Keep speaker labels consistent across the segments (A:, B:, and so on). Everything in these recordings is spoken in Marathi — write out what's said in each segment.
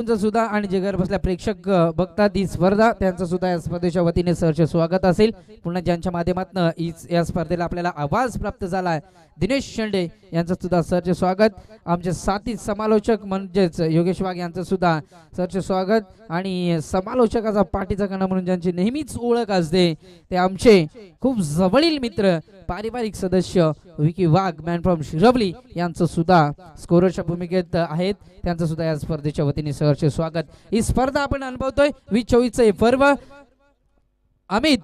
A: सुद्धा आणि जे घर बसल्या प्रेक्षक बघतात ही स्पर्धा त्यांचं सुद्धा या स्पर्धेच्या वतीने सहर्ष स्वागत असेल. पुन्हा ज्यांच्या माध्यमातून या स्पर्धेला आपल्याला आवाज प्राप्त झाला आहे दिनेश शेंडे यांचं सुद्धा सहर्ष स्वागत. आमचे साथी समालोचक म्हणजेच योगेश वाघ यांचं सुद्धा सहर्ष स्वागत आणि समालोचकाचा पाठीचा कणा म्हणून ज्यांची नेहमीच ओळख असते ते आमचे खूप जवळील मित्र पारिवारिक सदस्य विकी वाघ मॅन फ्रॉम शिरवली यांचं सुद्धा स्कोररच्या भूमिकेत आहेत. त्यांचं सुद्धा या स्पर्धेच्या वतीने सहर्ष स्वागत. ही स्पर्धा आपण अनुभवतोय 2024 पर्व. अमित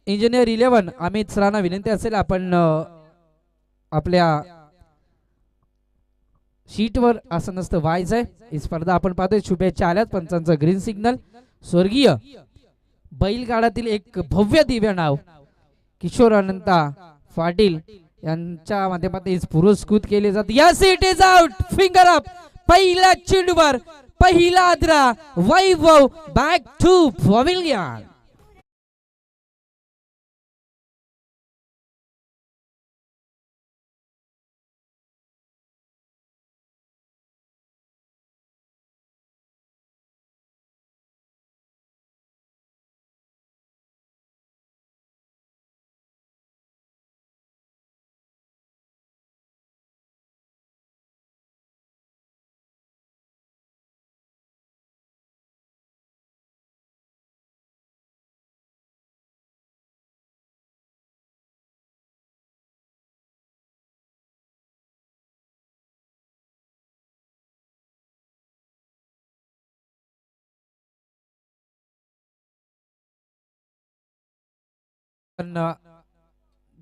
A: इंजिनियर 11 अमित सरांना विनंती असेल आपण आपल्या शीटवर असं नसतं व्हायचंय. ही स्पर्धा आपण पाहतोय शुभेच्छा आल्यात पंचांचं ग्रीन सिग्नल. स्वर्गीय बैलगाडातील एक भव्य दिव्य नाव किशोर अनंता पाटील यांच्या माध्यमातून पुरस्कृत केले जाते. Yes it is out finger up. पहिला चेंडूवर पहिला आद्रा वैभव बॅक टू पवेलियन.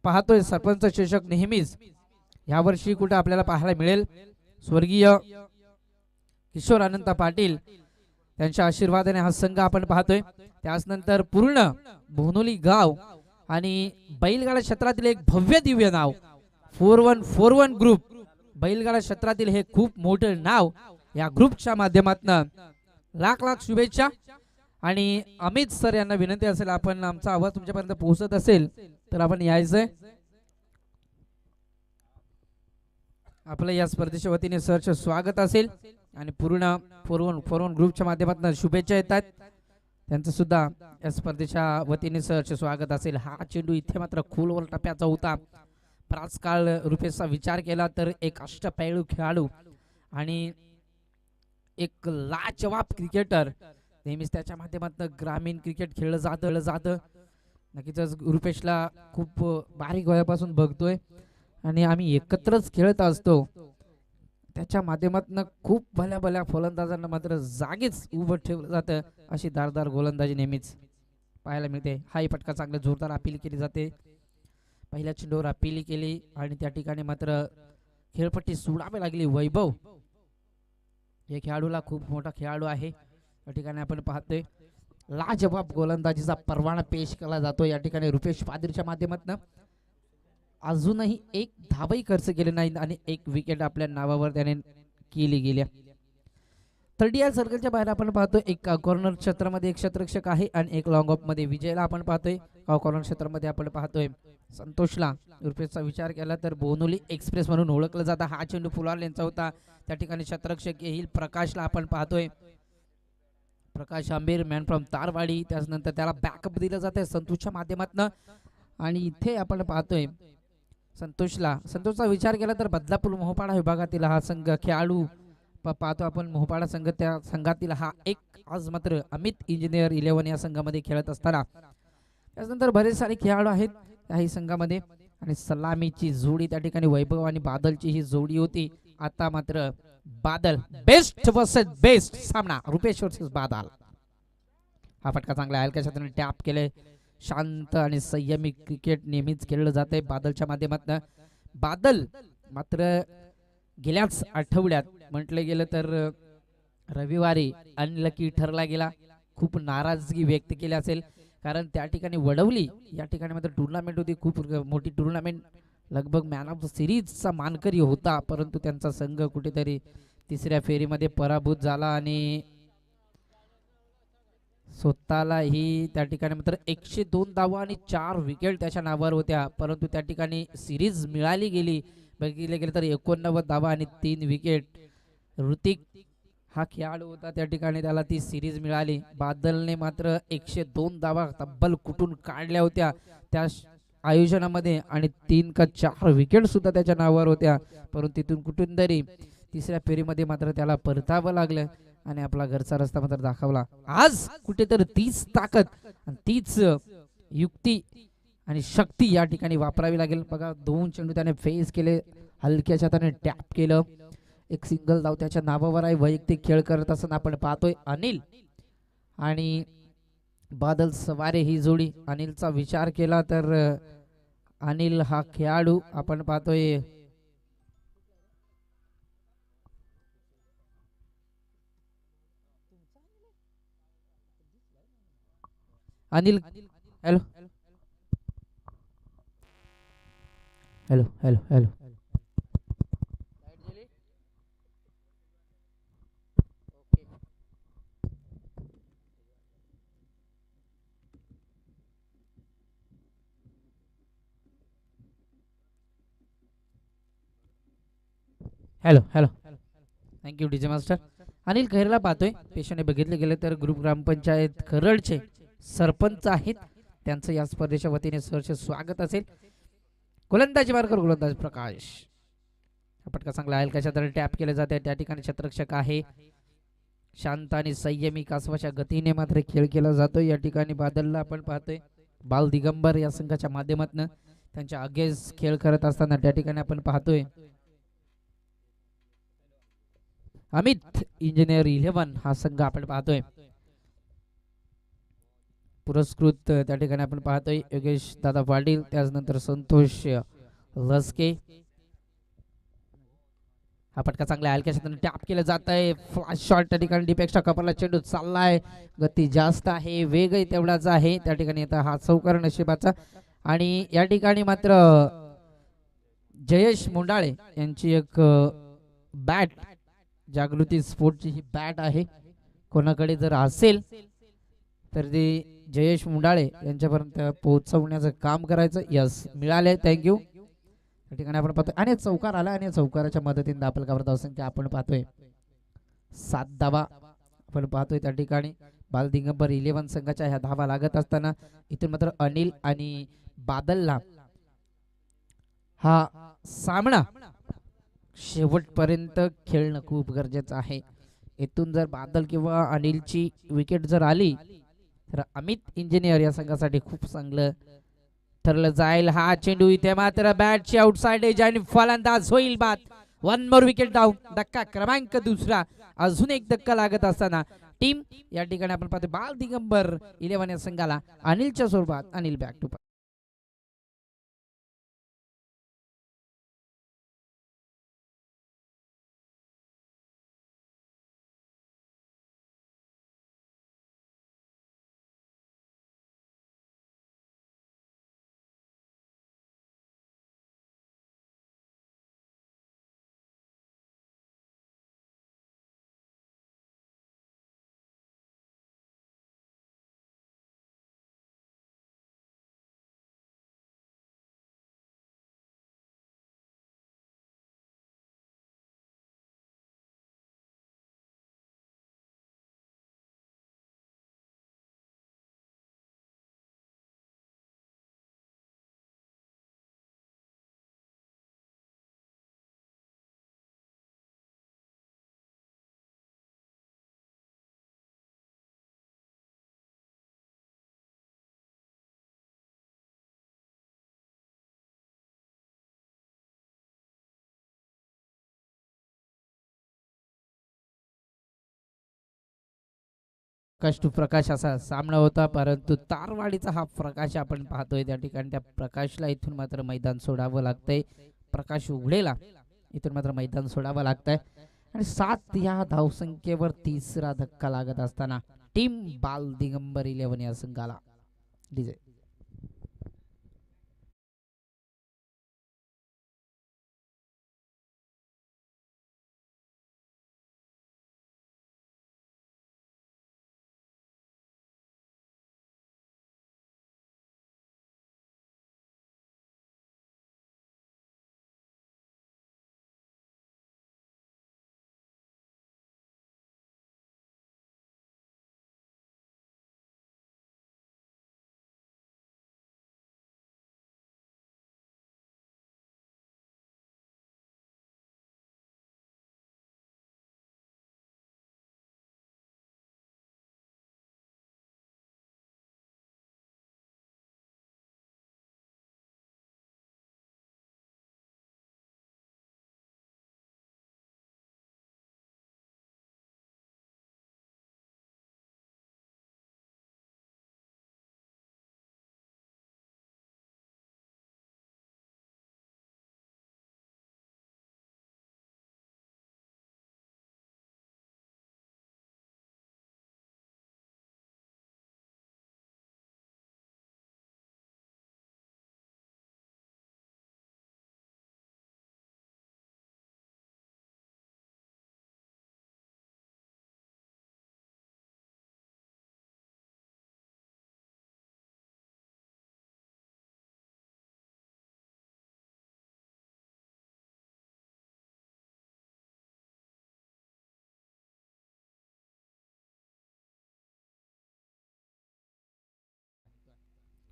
A: पाहतोय सरपंच शीर्षक नेहमीच यावर्षी कुठे आपल्याला पाहायला मिळेल. स्वर्गीय किशोर अनंत पाटील त्यांच्या आशीर्वादाने हा संघ आपण पाहतोय. त्यानंतर पूर्ण बोनोली गाव आणि बैलगाडा क्षेत्रातील एक भव्य दिव्य नाव 4141 ग्रुप. बैलगाडा क्षेत्रातील हे खूप मोठं नाव. या ग्रुपच्या माध्यमातून लाख लाख शुभेच्छा. आणि अमित सर यांना विनंती असेल आपण आमचा आवाज तुमच्यापर्यंत पोहोचत असेल तर आपण यायचंय. आपलं या स्पर्धेच्या वतीने सहर्ष स्वागत असेल आणि पूर्ण 4141 ग्रुपच्या माध्यमातून शुभेच्छा येतात. त्यांचं सुद्धा या स्पर्धेच्या वतीने सहर्ष स्वागत असेल. हा चेंडू इथे मात्र खोलवर टप्प्याचा होता. बराच काळ रुपेशचा विचार केला तर एक अष्टपैलू खेळाडू आणि एक लाजवाब क्रिकेटर नेहमीच त्याच्या माध्यमातून ग्रामीण क्रिकेट खेळलं जातं. नक्कीच रुपेशला खूप बारीक वयापासून बघतोय आणि आम्ही एकत्रच खेळत असतो. त्याच्या माध्यमातून खूप भल्या फलंदाजांना मात्र जागीच उभं ठेवलं जातं. अशी धारदार गोलंदाजी नेहमीच पाहायला मिळते. हाही फटका चांगला जोरदार अपील केली जाते. पहिल्या चेंडूवर अपील केली आणि त्या ठिकाणी मात्र खेळपट्टी सोडावी लागली. वैभव या खेळाडूला खूप मोठा खेळाडू आहे. या ठिकाणी आपण पाहतोय लाजवाब गोलंदाजीचा परवाना पेश केला जातो. या ठिकाणी रुपेश पादरीच्या माध्यमातून अजूनही एक धावही खर्च केले नाही आणि एक विकेट आपल्या नावावर त्याने केली गेल्या. थर्ड सर्कलच्या बाहेर आपण पाहतोय एक कॉर्नर क्षेत्रामध्ये एक क्षेत्ररक्षक आहे आणि एक लॉंग ऑफ मध्ये विजयला आपण पाहतोय. कॉर्नर क्षेत्रामध्ये आपण पाहतोय संतोषला. रुपेशचा विचार केला तर बोनोली एक्सप्रेस म्हणून ओळखलं जातं. हा चेंडू फुलार यांचा होता. त्या ठिकाणी क्षेत्ररक्षक येईल प्रकाशला आपण पाहतोय. प्रकाश आंबेर मॅन फ्रॉम तारवाडी. त्यानंतर त्याला बॅकअप दिलं जाते संतोषच्या माध्यमातून आणि इथे आपण पाहतोय संतोषचा विचार केला तर बदलापूर मोहपाडा विभागातील हा संघ खेळाडू पाहतो आपण. मोहपाडा संघ त्या संघातील हा एक आज मात्र अमित इंजिनियर 11 या संघामध्ये खेळत असताना त्यानंतर बरेच सारे खेळाडू आहेत त्याही संघामध्ये आणि सलामीची जोडी त्या ठिकाणी वैभव आणि बादलची ही जोडी होती. आता मात्र बादल बेस्ट वर्सेस बेस्ट सामना रुपेश वर्सेस बादल. हा फटका चांगला हलक्या क्षेत्राने टॅप केले. शांत आणि संयमी क्रिकेट नेहमीच खेळलं जाते बादलच्या माध्यमातून. बादल मात्र गेल्याच आठवड्यात म्हटलं गेलं तर रविवारी अनलकी ठरला गेला. खूप नाराजगी व्यक्त केली असेल कारण त्या ठिकाणी वडवली या ठिकाणी मात्र टुर्नामेंट होती. खूप मोठी टुर्नामेंट लगभग मॅन ऑफ द सिरीजचा मानकरी होता परंतु त्यांचा संघ कुठेतरी तिसऱ्या फेरीमध्ये पराभूत झाला आणि स्वतःलाही त्या ठिकाणी मात्र 102 धावा आणि 4 विकेट त्याच्या नावावर होत्या परंतु त्या ठिकाणी सिरीज मिळाली गेली. बघितले गेले तर 89 धावा आणि 3 विकेट. ऋतिक हा खेळाडू होता त्या ठिकाणी त्याला ती सिरीज मिळाली. बादलने मात्र 102 धावा तब्बल कुठून काढल्या होत्या त्या आयोजनामध्ये आणि 3 का 4 विकेट सुद्धा त्याच्या नावावर होत्या. परंतु तिथून कुठून तरी तिसऱ्या फेरीमध्ये मात्र त्याला परतावं लागलं आणि आपला घरचा रस्ता मात्र दाखवला. आज कुठेतरी तीच ताकद आणि तीच युक्ती आणि शक्ती या ठिकाणी वापरावी लागेल. बघा 2 चेंडू त्याने फेस केले, हलक्याच्या त्याने टॅप केलं, एक सिंगल धाव त्याच्या नावावर आहे. वैयक्तिक खेळ करत असताना आपण पाहतोय अनिल आणि बादल सवारे ही जोडी. अनिलचा विचार केला तर अनिल हा खेळाडू आपण पाहतोय Anil. Hello hello hello hello hello hello thank you DJ master. Anil Khairla पाहतोय. पेशाने बघितले गेले तर ग्रुप ग्रामपंचायत खरडचे सरपंच आहेत. त्यांचं या स्पर्धेच्या वतीने सहर्ष स्वागत असेल. गोलंदाजी मार्कर गोलंदाज प्रकाश पटका चांगला हलक्याच्या तर टॅप केले जाते. त्या ठिकाणी क्षेत्ररक्षक आहे. शांत आणि संयमी कासवाच्या गतीने मात्र खेळ केला जातो. या ठिकाणी बादलला आपण पाहतोय बाल दिगंबर या संघाच्या माध्यमातून त्यांच्या अगेन्स्ट खेळ करत असताना त्या ठिकाणी आपण पाहतोय अमित इंजिनियर 11 हा संघ आपण पाहतोय. पुरस्कृत त्या ठिकाणी आपण पाहतोय योगेश दादा पाटील, त्याचनंतर संतोष लसके. हा पटका चांगला हलक्या क्षेत्राने टॅप केलं जात आहे. फ्लॅश शॉट त्या ठिकाणी डिपेक्षा कपरला चेंडू चाललाय. गती जास्त आहे, वेगही तेवढाच आहे. त्या ठिकाणी आता हा चौकार नशिबाचा आणि या ठिकाणी मात्र जयेश मुंडाळे यांची एक बॅट जागृती स्पोर्टची ही बॅट आहे. कोणाकडे जर असेल तर ते जयेश मुंडाळे यांच्यापर्यंत पोहोचवण्याचं काम करायचं. यस मिळाले, थँक्यू. या ठिकाणी आपण पाहतोय आणि चौकार आला आणि चौकाराच्या मदतीने दाखल करत असंख्य आपण पाहतोय 7 धावा आपण पाहतोय. त्या ठिकाणी बाल दिगंबर 11 संघाच्या ह्या धावा लागत असताना इथून मात्र अनिल आणि बादलला हा सामना शेवटपर्यंत खेळणं खूप गरजेचं आहे. इथून जर बादल किंवा अनिलची विकेट जर आली तर अमित इंजिनियर या संघासाठी खूप चांगलं ठरलं जाईल. हा चेंडू इथे मात्र बॅटची आउटसाइड एज आणि फलंदाज होईल बाद. 1 मोर विकेट डाऊन. धक्का क्रमांक दुसरा. अजून एक धक्का लागत असताना टीम या ठिकाणी आपण पाहतो बाल दिगंबर 11 या संघाला अनिलच्या स्वरूपात Anil back to Prakash to Prakash असा सामना होता. परंतु तारवाडीचा हा प्रकाश आपण पाहतोय त्या ठिकाणी त्या प्रकाशला इथून मात्र मैदान सोडावं लागतंय. प्रकाश उघडेला इथून मात्र मैदान सोडावं लागतंय आणि 7 या धावसंख्येवर तिसरा धक्का लागत असताना टीम बाल दिगंबर 11 या संघाला डीजे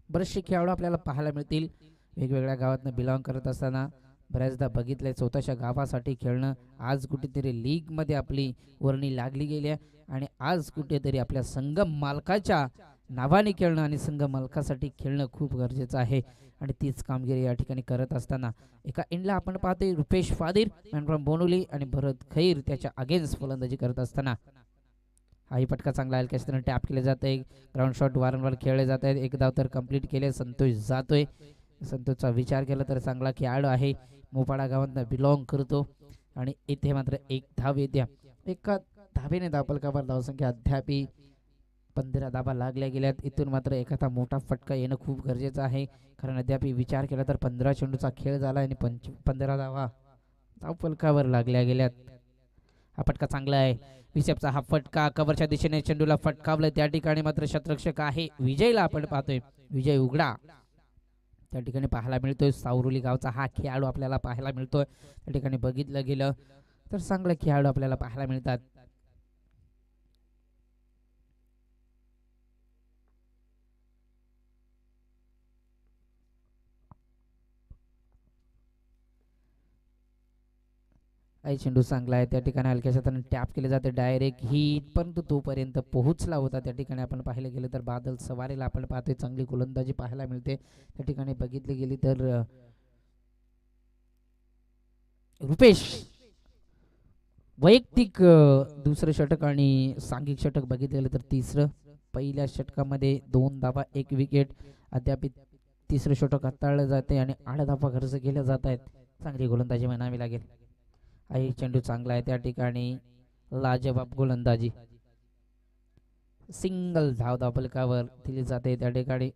A: बरेचसे खेळाडू आपल्याला पाहायला मिळतील वेगवेगळ्या गावातनं बिलॉंग करत असताना. बऱ्याचदा बघितलंय स्वतःच्या गावासाठी खेळणं. आज कुठेतरी लीगमध्ये आपली वर्णी लागली गेली आहे आणि आज कुठेतरी आपल्या संघ मालकाच्या नावाने खेळणं आणि संघ मालकासाठी खेळणं खूप गरजेचं आहे आणि तीच कामगिरी या ठिकाणी करत असताना एका एंडला आपण पाहतोय रुपेश फादीर मॅन फ्रॉम बोनुली आणि भरत खैर त्याच्या अगेन्स्ट फलंदाजी करत असताना. हाही फटका चांगला आहे, कॅस्टरने टॅप केले जात आहे. ग्राउंड शॉट वारंवार खेळले जात आहेत. एक धाव तर कंप्लीट केले. संतोष जातोय. संतोषचा विचार केला तर चांगला खेळाडू आहे, मोपाडा गावात बिलॉंग करतो आणि इथे मात्र एक धाव येत्या. एका धावेने धावफलकावर धावसंख्या अद्याप 15 धावा लागल्या गेल्यात. इथून मात्र एखादा मोठा फटका येणं खूप गरजेचं आहे, कारण अद्याप विचार केला तर 15 चेंडूचा खेळ झाला आणि 15 धावा धावफलकावर लागल्या गेल्यात. हा फटका चांगला आहे. विसेपचा हा फटका कव्हरच्या दिशेने चेंडूला फटकावलं. त्या ठिकाणी मात्र शतरक्षक आहे विजयला आपण पाहतोय. विजय उघडा त्या ठिकाणी पाहायला मिळतोय. सावरुली गावचा हा खेळाडू आपल्याला पाहायला मिळतोय. त्या ठिकाणी बघितलं गेलं तर चांगले खेळाडू आपल्याला पाहायला मिळतात. चेंडू चांगला आहे. त्या ठिकाणी हलक्याशा टॅप केले जाते डायरेक्ट हिट, परंतु तोपर्यंत पोहोचला होता. त्या ठिकाणी आपण पाहिलं गेलं तर बादल सवारीला आपण पाहतोय चांगली गोलंदाजी पाहायला मिळते. त्या ठिकाणी बघितली गेली तर रुपेश वैयक्तिक दुसरं षटक आणि सांघिक षटक बघितलं तर तिसरं. पहिल्या षटकामध्ये 2 धावा 1 विकेट. अद्याप तिसरं षटक हाताळलं जाते आणि 8 धावा खर्च केल्या जात आहेत. चांगली गोलंदाजी म्हणावी लागेल. आई चेंडू चांगला आहे. त्या ठिकाणी लाजवाब गोलंदाजी. सिंगल धाव धावफलकावर दिली जाते. त्या ठिकाणी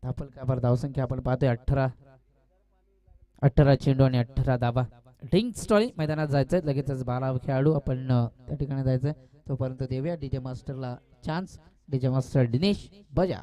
A: धावफलकावर धावसंख्या आपण पाहतोय 18 चेंडू आणि 18 धावा. ड्रिंक स्टॉल मैदानात जायचंय लगेचच 12 खेळाडू आपण त्या ठिकाणी जायचंय. तोपर्यंत देऊया डीजे मास्टरला चान्स. डीजे मास्टर दिनेश बजा.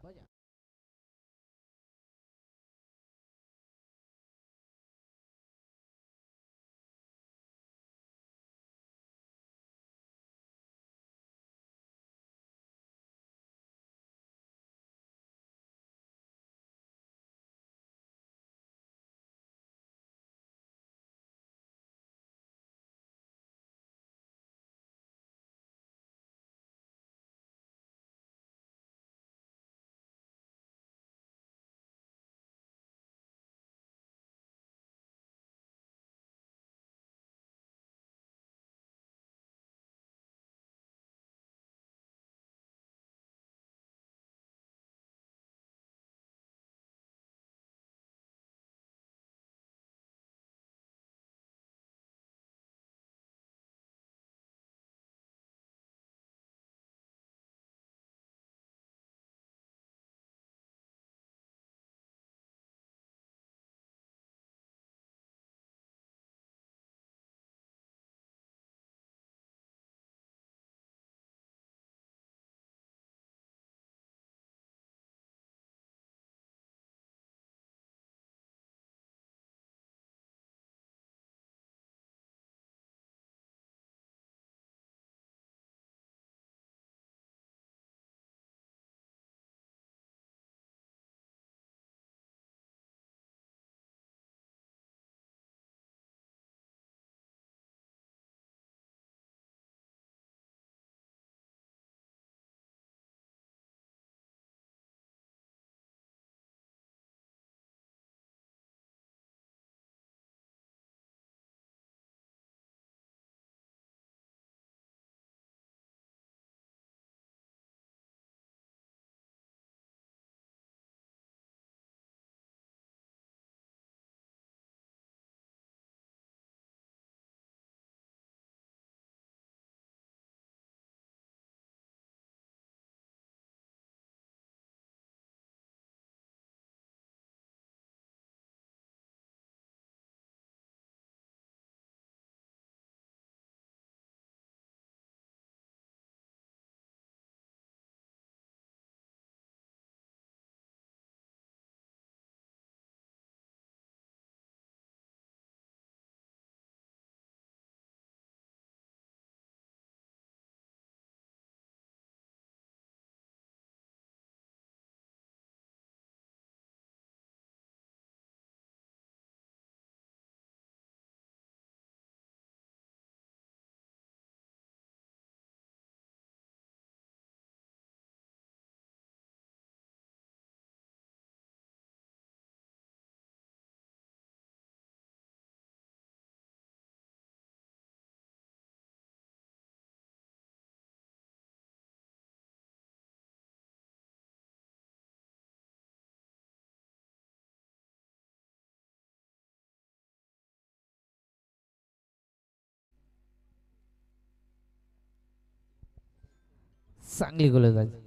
A: चांगली गोलंदाजी.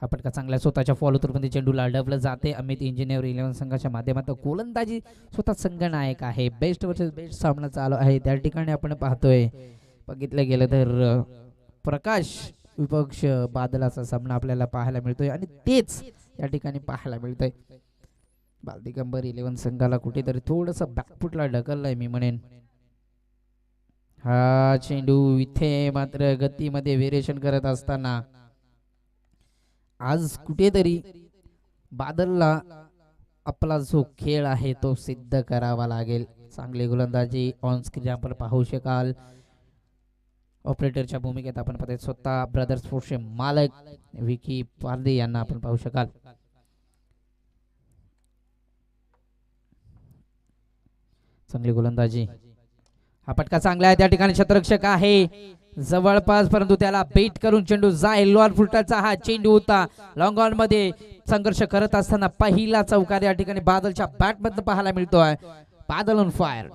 A: हा फटका चांगला स्वतःच्या फॉलो थ्रू मध्ये चेंडूला अडवलं जाते. अमित इंजिनियर 11 संघाच्या माध्यमातून गोलंदाजी स्वतः संघनायक आहे. बेस्ट वर्सेस बेस्ट सामना चालू आहे. त्या ठिकाणी आपण पाहतोय बघितलं गेलं तर प्रकाश विपक्ष बादलाचा सामना आपल्याला पाहायला मिळतोय आणि तेच या ठिकाणी पाहायला मिळतंय. बालदिगंबर 11 संघाला कुठेतरी थोडस बॅकफुटला ढकललंय मी म्हणेन. हा चेंडू इथे मात्र गतीमध्ये व्हेरिएशन करत असताना आज कुठेतरी बादलला आपला जो खेळ आहे तो सिद्ध करावा लागेल. चांगली गोलंदाजी ऑन स्क्रीन आपण पाहू शकाल. ऑपरेटरच्या भूमिकेत आपण पाहतो स्वतः ब्रदर्स स्पोर्ट्सचे मालक विकी पारदे यांना आपण पाहू शकाल. चांगली गोलंदाजी. हा फटका चांगला आहे. त्या ठिकाणी क्षेत्ररक्षक आहे जवळपास परंतु त्याला बेट करून चेंडू जाईल. लोअर फुटाचा हा चेंडू होता. लॉंग ऑन मध्ये संघर्ष करत असताना पहिला चौकार या ठिकाणी बादलच्या बॅट मधून पाहायला मिळतोय. Badal on fire.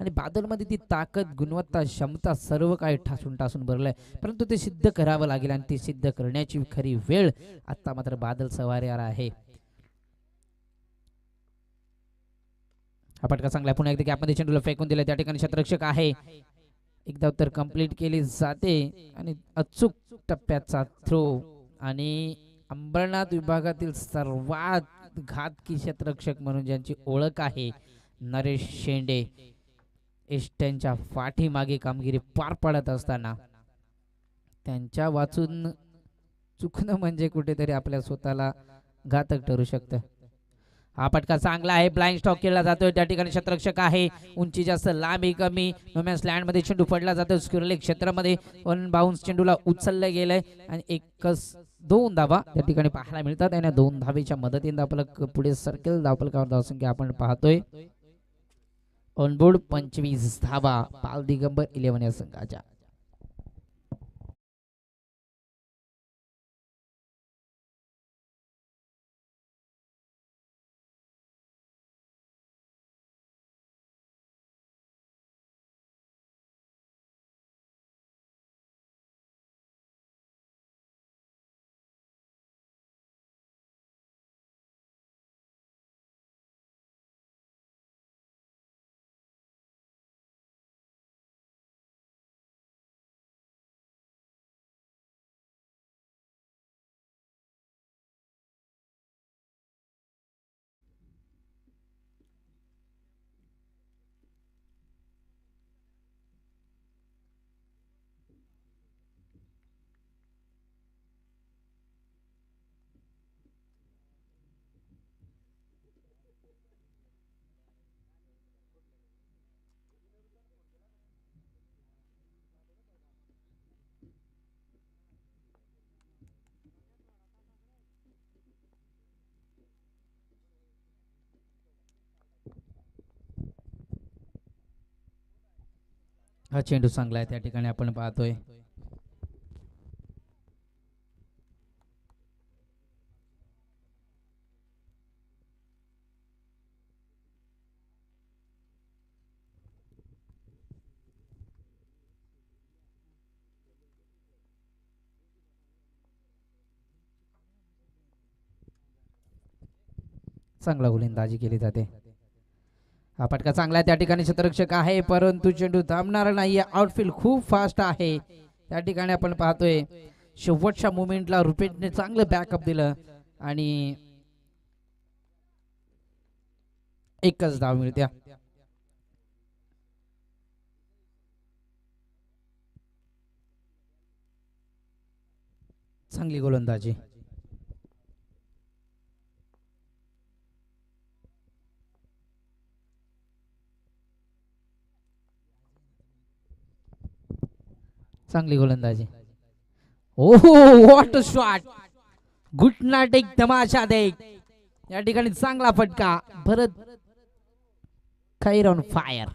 A: आणि बादल मध्ये ती ताकद गुणवत्ता क्षमता सर्व काही ठासून ठासून भरलंय परंतु ते सिद्ध करावं लागेल आणि ते सिद्ध करण्याची खरी वेळ आता मात्र बादल सवारीवर आहे. हा फटका चांगला पुन्हा एकदा गॅपमध्ये चेंडूला फेकून दिला. त्या ठिकाणी क्षेत्ररक्षक आहे. एकदा उत्तर कंप्लीट केली जाते आणि अचूक टप्प्याचा थ्रो आणि अंबरनाथ विभागातील सर्वात घातकी क्षेत्ररक्षक म्हणून ज्यांची ओळख आहे नरेश शेंडे एस्ट्यांच्या पाठीमागे कामगिरी पार पाडत असताना त्यांच्या वाचून चुकणं म्हणजे कुठेतरी आपल्या स्वतःला घातक ठरू शकतं. हा फटका चांगला आहे. ब्लाइंड स्टॉक केला जातोय. त्या ठिकाणी क्षेत्ररक्षक आहे. उंची जास्त लांबी कमी. नोमॅन्स लँड मध्ये चेंडू पडला जातो. स्क्वेअर क्षेत्रामध्ये वन बाउन्स चेंडूला उचललं गेलंय आणि एकच 2 धावा त्या ठिकाणी पाहायला मिळतात आणि 2 धावेच्या मदतीने आपलं पुढे सर्कल धावफलकावर धावसंख्या आपण पाहतोय. ऑनबोर्ड 25 धावा बालदिगंबर 11 या संघाच्या. हा चेंडू चांगला आहे. त्या ठिकाणी आपण पाहतोय चांगला गोलंदाजी केली जाते. हा फटका चांगला आहे. त्या ठिकाणी क्षेत्ररक्षक आहे परंतु चेंडू थांबणार नाहीये. आउटफील्ड खूप फास्ट आहे. त्या ठिकाणी आपण पाहतोय शेवटच्या मोमेंटला रुपेशने चांगलं बॅकअप दिलं आणि एकच धाव मिळत्या. चांगली गोलंदाजी. चांगली गोलंदाजी. ओहो व्हॉट अ शॉट. घुटना टेक तमाशा देख. या ठिकाणी चांगला फटका. भरत खैर ऑन फायर.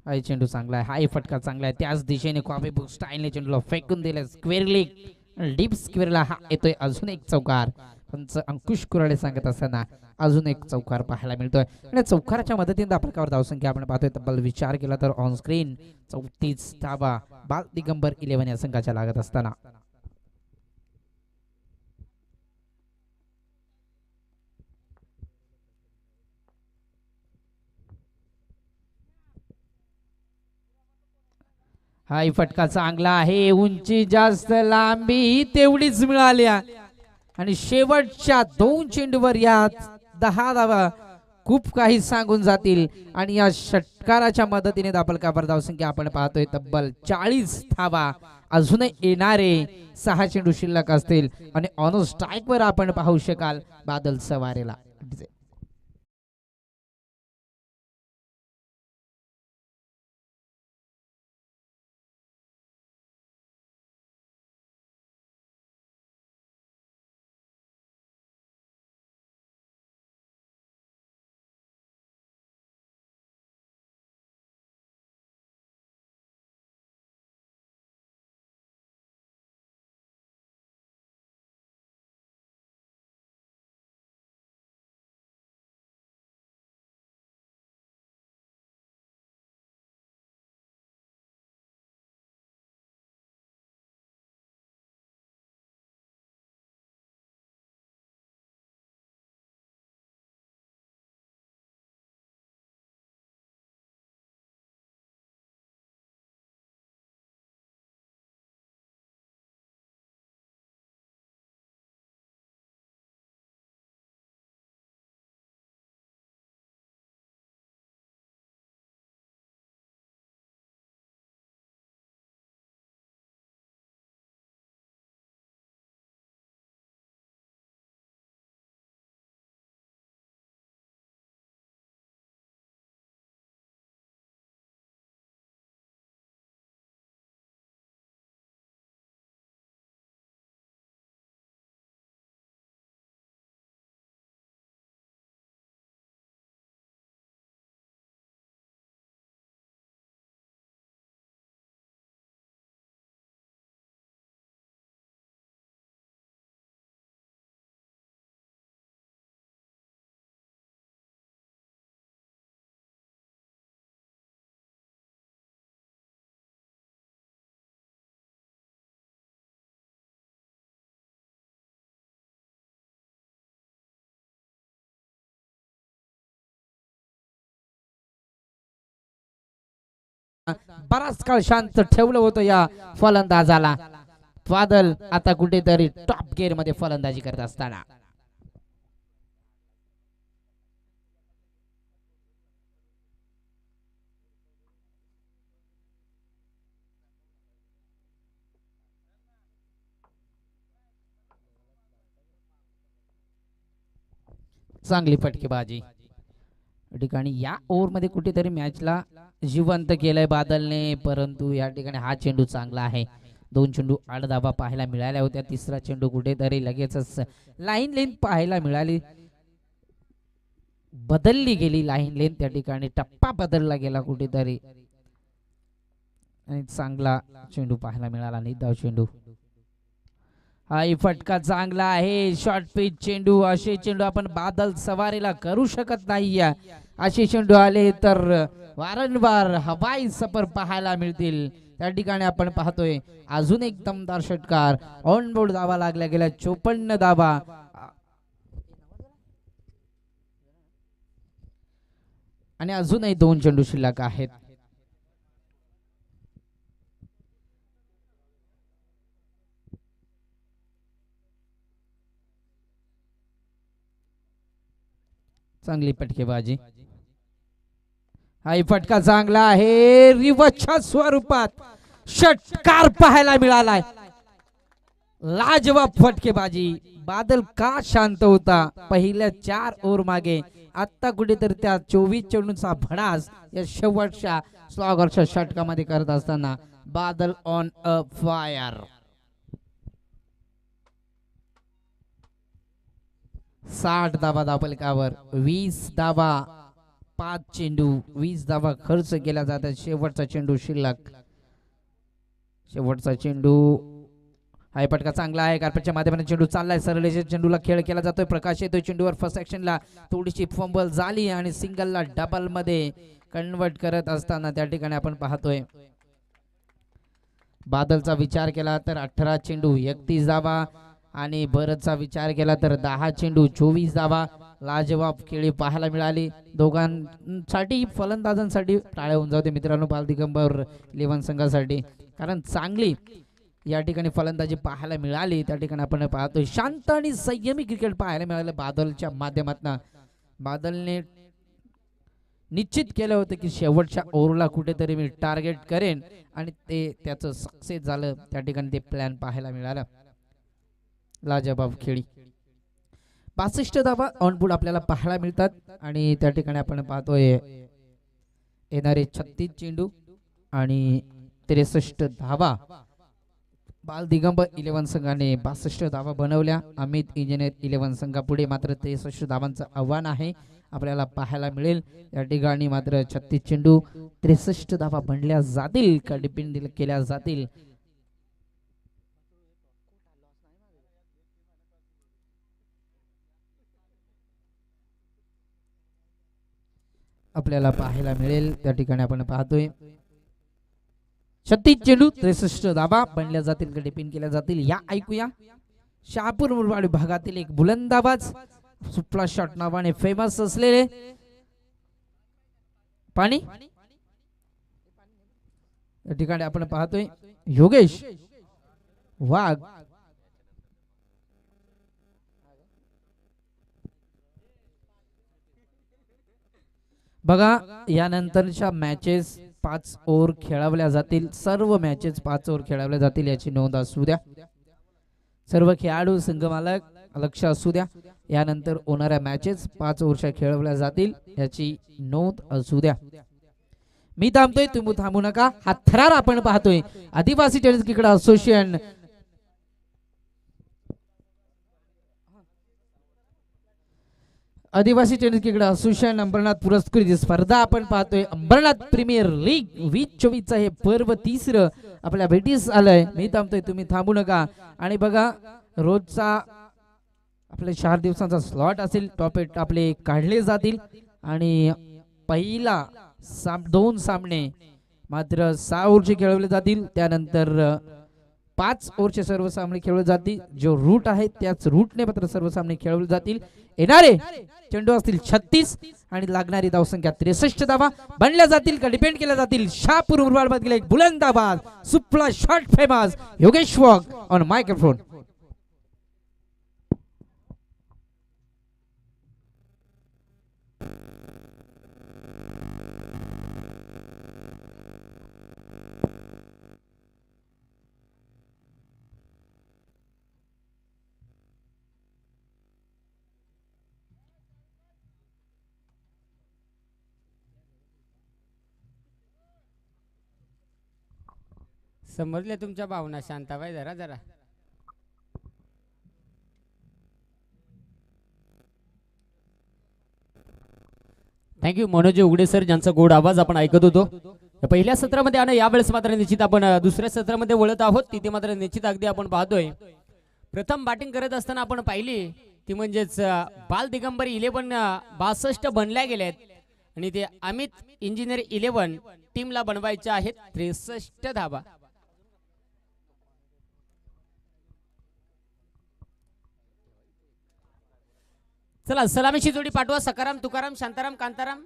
A: हाय चेंडू चांगला आहे, हाय फटका चांगला आहे, त्याच दिशेने कॉपी बुक स्टाईलने चेंडूला फेकून दिले स्क्वेअर लेग डीप स्क्वेअरला हा येतोय अजून एक चौकार. पंच अंकुश कुराडे सांगत असताना अजून एक चौकार पाहायला मिळतोय आणि चौकाराच्या मदतीने धावपलकावर धावसंख्या आपण पाहतोय तब्बल विचार केला तर ऑन स्क्रीन 34 धावा बाल दिगंबर 11 या संघाच्या लागत असताना. हाय फटका चांगला आहे, उंची जास्त लांबी तेवढीच मिळाली आणि शेवटच्या 2 चेंडूवर या 10 धावा खूप काही सांगून जातील आणि या षटकाराच्या मदतीने धावपलकावर धावसंख्या आपण पाहतोय तब्बल 40 धावा अजूनही येणारे 6 चेंडू शिल्लक असतील आणि ऑन स्ट्राईक वर आपण पाहू शकाल बादल सवारेला. बराच काळ शांत ठेवलं होतं या फलंदाजाला. बादल आता कुठेतरी टॉप गिअर मध्ये फलंदाजी करत असताना चांगली फटकेबाजी ठिकाणी या ओव्हर मध्ये कुठेतरी मॅचला जिवंत केलंय बादलने, परंतु या ठिकाणी हा चेंडू चांगला आहे. 2 चेंडू 8 धावा पाहायला मिळाल्या होत्या. तिसरा चेंडू कुठेतरी लगेचच लाईन लेन पाहायला मिळाली, बदलली गेली लाईन लेन, त्या ठिकाणी टप्पा बदलला गेला कुठेतरी आणि चांगला चेंडू पाहायला मिळाला. निधाव चेंडू, हा फटका चांगला आहे. शॉर्ट पिच चेंडू, असे चेंडू आपण बादल सवारीला करू शकत नाही. असे चेंडू आले तर वारंवार हवाई सफर पाहायला मिळतील. त्या ठिकाणी आपण पाहतोय अजून एक दमदार षटकार. ऑन बोर्ड धावा लागल्या गेल्या 54 धावा आणि अजूनही 2 चेंडू शिल्लक आहेत. चांगली फटकेबाजी, हा फटका चांगला आहे. रिवर्सच्या स्वरूपात षटकार पाहायला मिळालाय. लाजवाब फटकेबाजी. बादल का शांत होता पहिल्या 4 ओव्हर मागे, आता कुठेतरी त्या 24 चेंडूंचा भडास या शेवटच्या स्लॉगरच्या षटकामध्ये करत असताना बादल ऑन अ फायर. 60 धावा धावपलकावर, 20 धावा 5 चेंडू 20 धावा खर्च केला जातात. शेवटचा चेंडू शिल्लक. शेवटचा चेंडू हाय पटका चांगला आहे. कार्पेटच्या माध्यमाने चेंडू चाललाय. सरळ चेंडूला खेळ केला जातोय. प्रकाश येतोय चेंडूवर. फर्स्ट ऍक्शनला थोडीशी फंबल झाली आणि सिंगलला डबल मध्ये कन्वर्ट करत असताना त्या ठिकाणी आपण पाहतोय. बादलचा विचार केला तर 18 चेंडू 31 धावा आणि भरतचा विचार केला तर 10 चेंडू 24 धावा. लाजवाब खेळी पाहायला मिळाली दोघांसाठी. फलंदाजांसाठी टाळ्या होऊन जाते मित्रांनो बाल दिगंबर 11 संघासाठी, कारण चांगली या ठिकाणी फलंदाजी पाहायला मिळाली. त्या ठिकाणी आपण पाहतोय शांत आणि संयमी क्रिकेट पाहायला मिळालं बादलच्या माध्यमातून. बादलने निश्चित केलं होतं की शेवटच्या ओव्हरला कुठेतरी मी टार्गेट करेन आणि ते त्याचं सक्सेस झालं. त्या ठिकाणी ते प्लॅन पाहायला मिळालं. लाजवाब खेळी 65 धावा ऑनबोर्ड आपल्याला पाहायला मिळतात आणि त्या ठिकाणी आपण पाहतोय येणारे 36 चेंडू आणि 63 धावा. बाल दिगंबर 11 संघाने 62 धावा बनवल्या. अमित इंजिनियर 11 संघापुढे मात्र 63 धावांचं आव्हान आहे आपल्याला पाहायला मिळेल. या ठिकाणी मात्र 36 चेंडू 63 धावा बनल्या जातील का डिपेंड केल्या जातील. आपल्याला पाहायला मिळेल. त्या ठिकाणी आपण पाहतोय 36 चेंडू 63 धावा बनल्या जातील का डिपेंड केल्या जातील. या ऐकूया शहापूर मुरबाड विभागातील एक बुलंदाबाज सुपला शॉट नावाने फेमस असलेले पाणी या ठिकाणी आपण पाहतोय योगेश वाघ. बघा यानंतरच्या मॅचेस 5 ओव्हर खेळवल्या जातील. सर्व मॅचेस 5 ओव्हर खेळवल्या जातील याची नोंद असू द्या. सर्व खेळाडू संघ मालक लक्ष असू द्या. यानंतर होणाऱ्या मॅचेस 5 ओव्हरच्या खेळवल्या जातील याची नोंद असू द्या. मी थांबतोय तुम्ही थांबू नका. हा थरार आपण पाहतोय आदिवासी टेनिस क्रिकेट असोसिएशन आदिवासी टेनिस क्रिकेट असोसिएशन अंबरनाथ पुरस्कृत स्पर्धा आपण पाहतोय. अंबरनाथ प्रीमियर लीग 2024 हे पर्व 3रं आपल्या भेटीस आलंय. मी थांबतोय तुम्ही थांबू नका. आणि बघा रोजचा आपले 4 दिवसांचा स्लॉट असेल. टॉप 8 आपले काढले जातील आणि पहिला 2 सामने मात्र 6 ओव्हरचे खेळवले जातील. त्यानंतर 5 ओव्हरचे सर्व सामने खेळवले जातील. जो रूट आहे त्याच रूटने मात्र सर्व सामने खेळवले जातील. येणारे चेंडू असतील 36 आणि लागणारी धावसंख्या 63 धावा बनल्या जातील का डिपेंड केल्या जातील. शहापूर मुरबाड मधील एक बुलंदाबाज सुपला shot famous Yogesh Wagh on microphone.
B: समजले तुमच्या भावना. शांताबाई जरा जरा थँक्यू मनोज उघडे सर ज्यांचा गोड आवाज आपण ऐकत होतो. पहिल्या सत्रामध्ये आणि यावेळेस मात्र निश्चित आपण दुसऱ्या सत्रामध्ये वळत आहोत. तिथे मात्र निश्चित अगदी आपण पाहतोय प्रथम बॅटिंग करत असताना आपण पाहिली ती म्हणजेच बाल दिगंबर 11 62 बनल्या गेलेत आणि ते अमित इंजिनियर 11 टीमला बनवायचे आहेत 63 धावा. चला सलामीची जोडी पाठवा. सकाराम तुकाराम शांताराम कांताराम.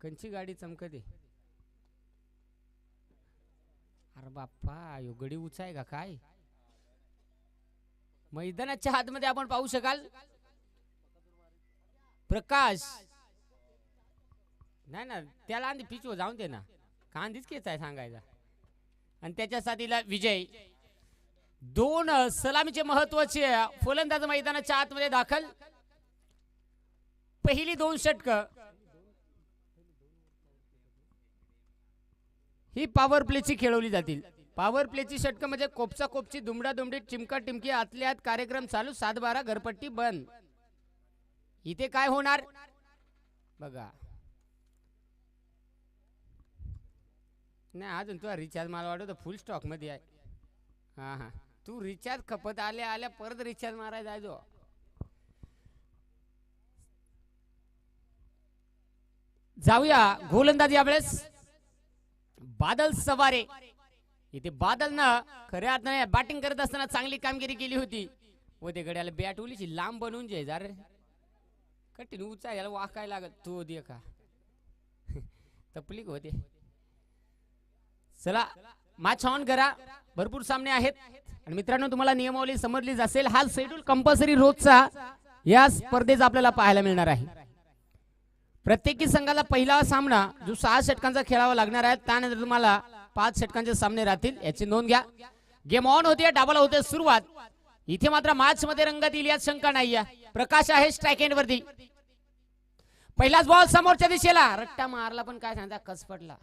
B: कंची गाडी चमकते. अरे बाप्पा यो गडी उंच आहे का काय. मैदानाच्या हातमध्ये आपण पाहू शकाल प्रकाश नाही ना त्याला आधी पिचवर जाऊन दे ना. कांदीच केच आहे सांगायला. आणि त्याच्या साथीला विजय. 2 सलामीचे महत्वाचे फलंदाज मैदानाच्या आतमध्ये दाखल. पहिली 2 षटकं ही पॉवर प्लेची खेळवली जातील. पॉवर प्लेची षटक म्हणजे कोपचा कोपची दुमडा दुमडी चिमका टिमकी आतल्या आत कार्यक्रम चालू 7-12 घरपट्टी बंद. इथे काय होणार बघा. नाही अजून तुझा रिचार्ज मला वाटतं फुल स्टॉक मध्ये आहे. हा हा तू रिचार्ज खपत आल्या आल्या परत रिचार्ज मारायला जायचो. जाऊया गोलंदाज यावेळेस बादल सवारे. इथे बादल ना खऱ्या अर्थाने बॅटिंग करत असताना चांगली कामगिरी केली होती व ते गड्याला बॅट उलीची लांब बनवून जाय जा रे कठीण उचा याला वाकाय लागत तू दे का तपलीक होते. चला मॅच ऑन करा. भरपूर सामने आहेत आणि मित्रांनो तुम्हाला नियमावली समजलीच असेल. हा शेड्यूल कंपल्सरी रोजचा या स्पर्धेचा आपल्याला पाहायला मिळणार आहे. प्रत्येकी संघाला पहिला सामना जो 6 षटकांचा खेळावा लागणार आहे. त्यानंतर तुम्हाला 5 षटकांचे सामने राहतील याची नोंद घ्या. गेम ऑन होते डाबल होते सुरुवात. इथे मात्र मॅच मध्ये रंगत येईल यात शंका नाही. प्रकाश आहे स्ट्राइक एंड वरती. पहिलाच बॉल समोरच्या दिशेला रट्टा मारला पण काय सांगता कस पडला.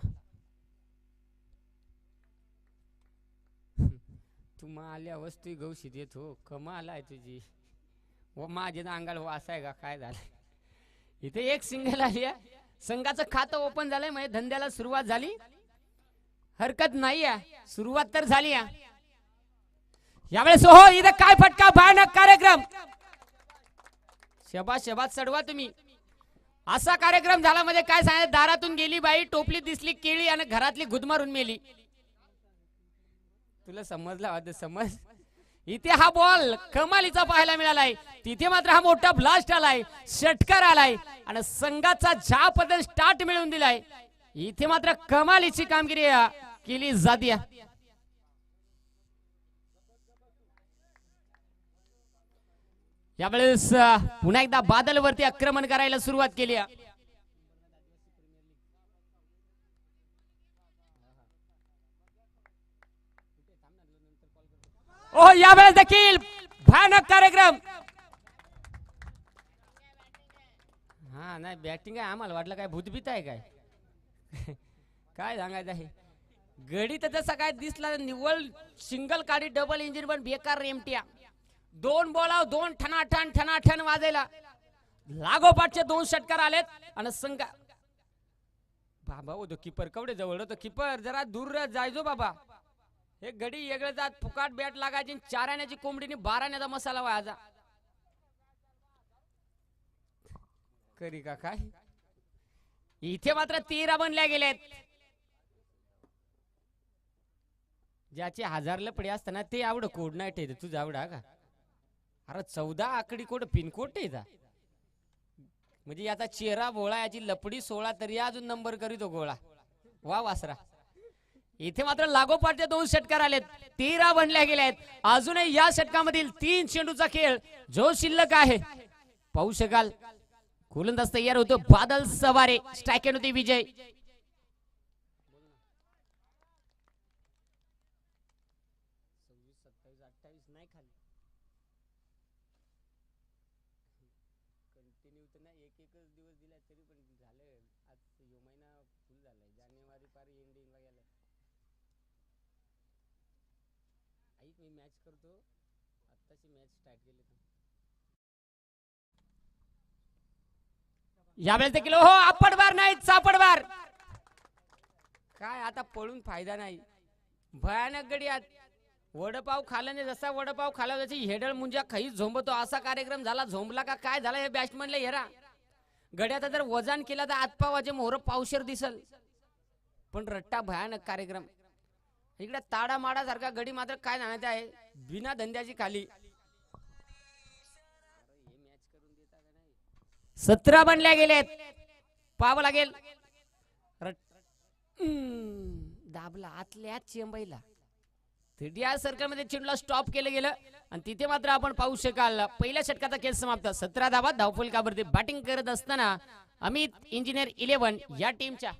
B: तुम्हा आल्या वस्तू गवशी देत हो कमाल आहे तुझी व माझे अंगाल वास आहे का काय झालं. इथे एक सिंगल आली आहे. संघाचं खातं ओपन झालंय म्हणजे धंद्याला सुरुवात झाली. हरकत नाही आहे सुरुवात तर झाली आहे यावेळेस. हो इथे काय फटका भयानक कार्यक्रम. शबाज शबाज चढवा तुम्ही. असा कार्यक्रम झाला म्हणजे काय सांगायचं. दारातून गेली बाई टोपली दिसली केळी आणि घरातली गुदमारून मेली. तुला समजला होता समज. इथे हा बॉल कमालीचा पाहायला मिळालाय. तिथे मात्र हा मोठा ब्लास्ट आलाय षटकार आलाय आणि संघाचा ज्या पद्धतीने स्टार्ट मिळवून दिलाय इथे मात्र कमालीची कामगिरी केली जाते. यावेळेस पुन्हा एकदा बादल वरती आक्रमण करायला सुरुवात केली. ओ यावेळेस देखील भयानक कार्यक्रम. हा नाही बॅटिंग आहे आम्हाला वाटलं काय भूतभीत आहे काय काय सांगायचं आहे. गडी तर तसा काय दिसला निव्वळ सिंगल काढी डबल इंजिन पण बेकार रेमट्या. 2 बॉलाव 2 ठणाठण ठणाठण वाजायला लागोपाठचे 2 षटकार आलेत आणि संघ बाबा हो तो कीपर कवडे जवळ होतो. कीपर जरा दूर जायचो बाबा. हे गडी वेगळे जात फुकाट बॅट लागायची 4 आण्याची कोंबडीने 12 आण्याचा मसाला व्हायचा. करी का काय. इथे मात्र 13 बनल्या गेलेत. ज्याचे 1000 लपडे असताना ते आवड कोड नाही ठेवत तुझा आवडा का. अरे 14 आकडी कोड पिनकोड ठेवता म्हणजे याचा चेहरा भोळा याची लपडी 16 तरी अजून नंबर करीतो गोळा. वा वासरा. इथे मात्र लागोपाठचे 2 षटकार आलेत 13 बनल्या गेलेत. अजूनही या षटकामधील 3 चेंडूचा खेळ जो शिल्लक आहे पाहू शकाल. गोलंदाज तयार होतो बादल सवारे. स्ट्राइक होती विजय. यावेळेस देखील हो आपटबार नाही चापडबार. काय आता पळून फायदा नाही. भयानक गडी आत वडपाव खाल्याने जसा वडपाव खाला त्याची हेडळ मुंजा खाई झोंबतो असा कार्यक्रम झाला. झोंबला का काय झाला हे बॅट्समनला हेरा. गड्याचा जर वजन केला तर आतपावाचे मोहर पावशर दिसल पण रट्टा भयानक कार्यक्रम. इकडे ताडा माडा सारखा गडी मात्र काय जाण्याचं आहे बिना धंद्याची खाली. 17 बनल्या गेलेत. पाहावं लागेल. दाबला आतल्या चेंबईला या सर्कलमध्ये चेंडूला स्टॉप केलं गेलं आणि तिथे मात्र आपण पाहू शकाल पहिल्या षटकाचा खेळ समाप्त. 17 धावा धावफलकावरती बॅटिंग करत असताना अमित इंजिनियर 11 या टीमच्या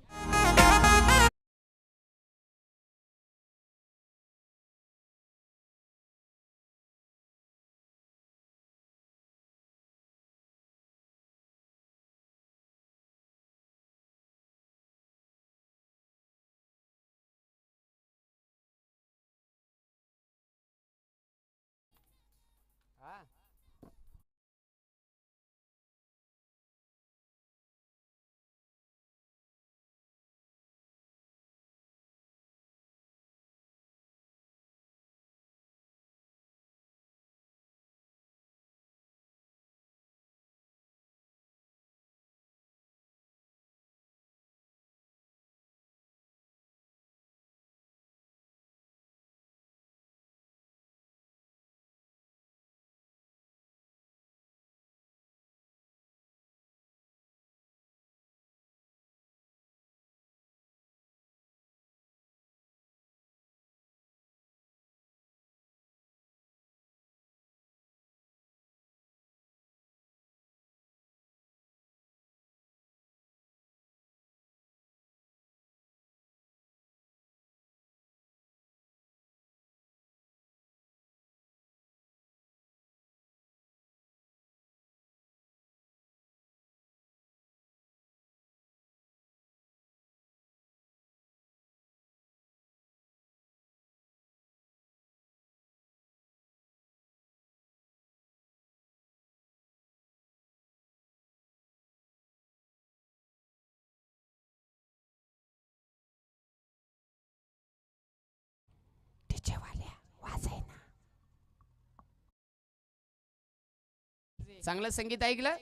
B: चांगलं संगीत ऐकलं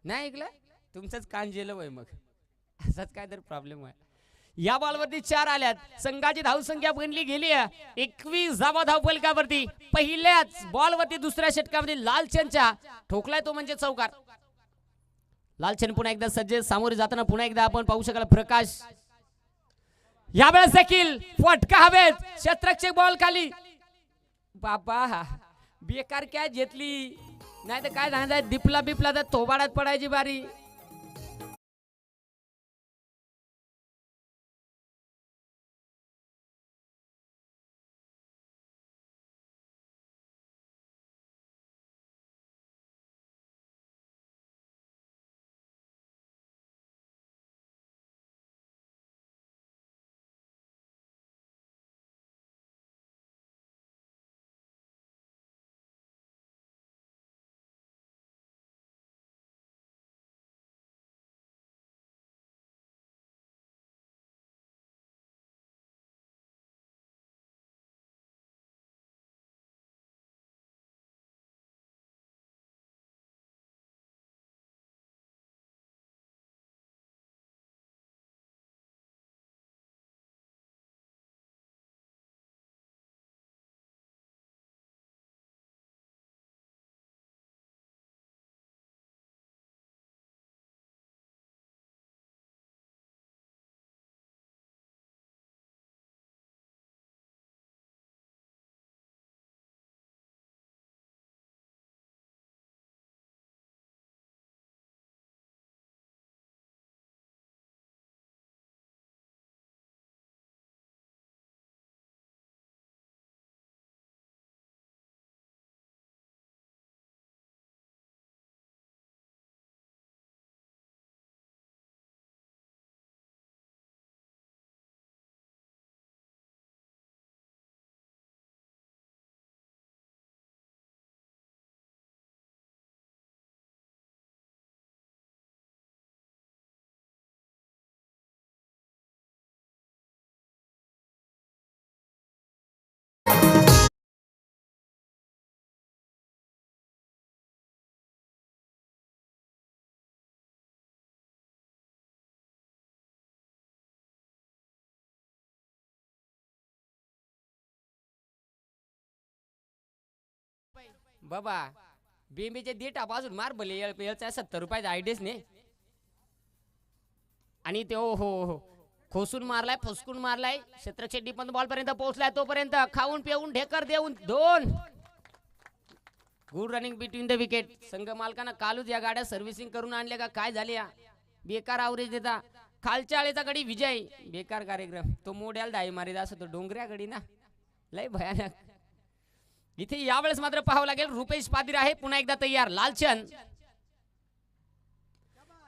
B: नाही ऐकलं तुमचंच कान जेलं वय मग असाच काय तर प्रॉब्लेम आहे. या बॉलवरती 4 आल्यात. संघाची धावसंख्या बनली गेली 21 धावा धाव फलकावरती. पहिल्याच बॉलवरती दुसऱ्या षटकामध्ये लालचंदच्या ठोकलाय तो म्हणजे चौकार. लालचंद पुन्हा एकदा सज्ज सामोरे जाताना पुन्हा एकदा आपण पाहू शकाल प्रकाश. यावेळेस देखील फटका हवेत. शतरक्षक बॉल खाली. बाबा बेकार काय घेतली नाही तर काय सांगाय दिपला बिपला तर थोबाडात पडायची बारी. बाबा बेंबीचे दे टापासून मार भले याचा 70 रुपयाचा आयडियाच नाही. आणि ते हो हो खोसून मारलाय फसकून मारलाय. शतरक्षक पण बॉल पर्यंत पोहोचलाय. तोपर्यंत खाऊन पिऊन ढेकर देऊन 2 good running between the wicket. संघ मालकांना कालूच या गाड्या सर्व्हिसिंग करून आणल्या का काय झाले या बेकार आवरेज देता. खालच्या आळेचा गडी विजय. बेकार कार्यक्रम. तो मोड्याला दाई मारीत असतो तो डोंगऱ्या गडी ना लय भयानक. इथे यावेळेस मात्र पाहावं लागेल. रुपेश पाटील आहे पुन्हा एकदा तयार. लालचंद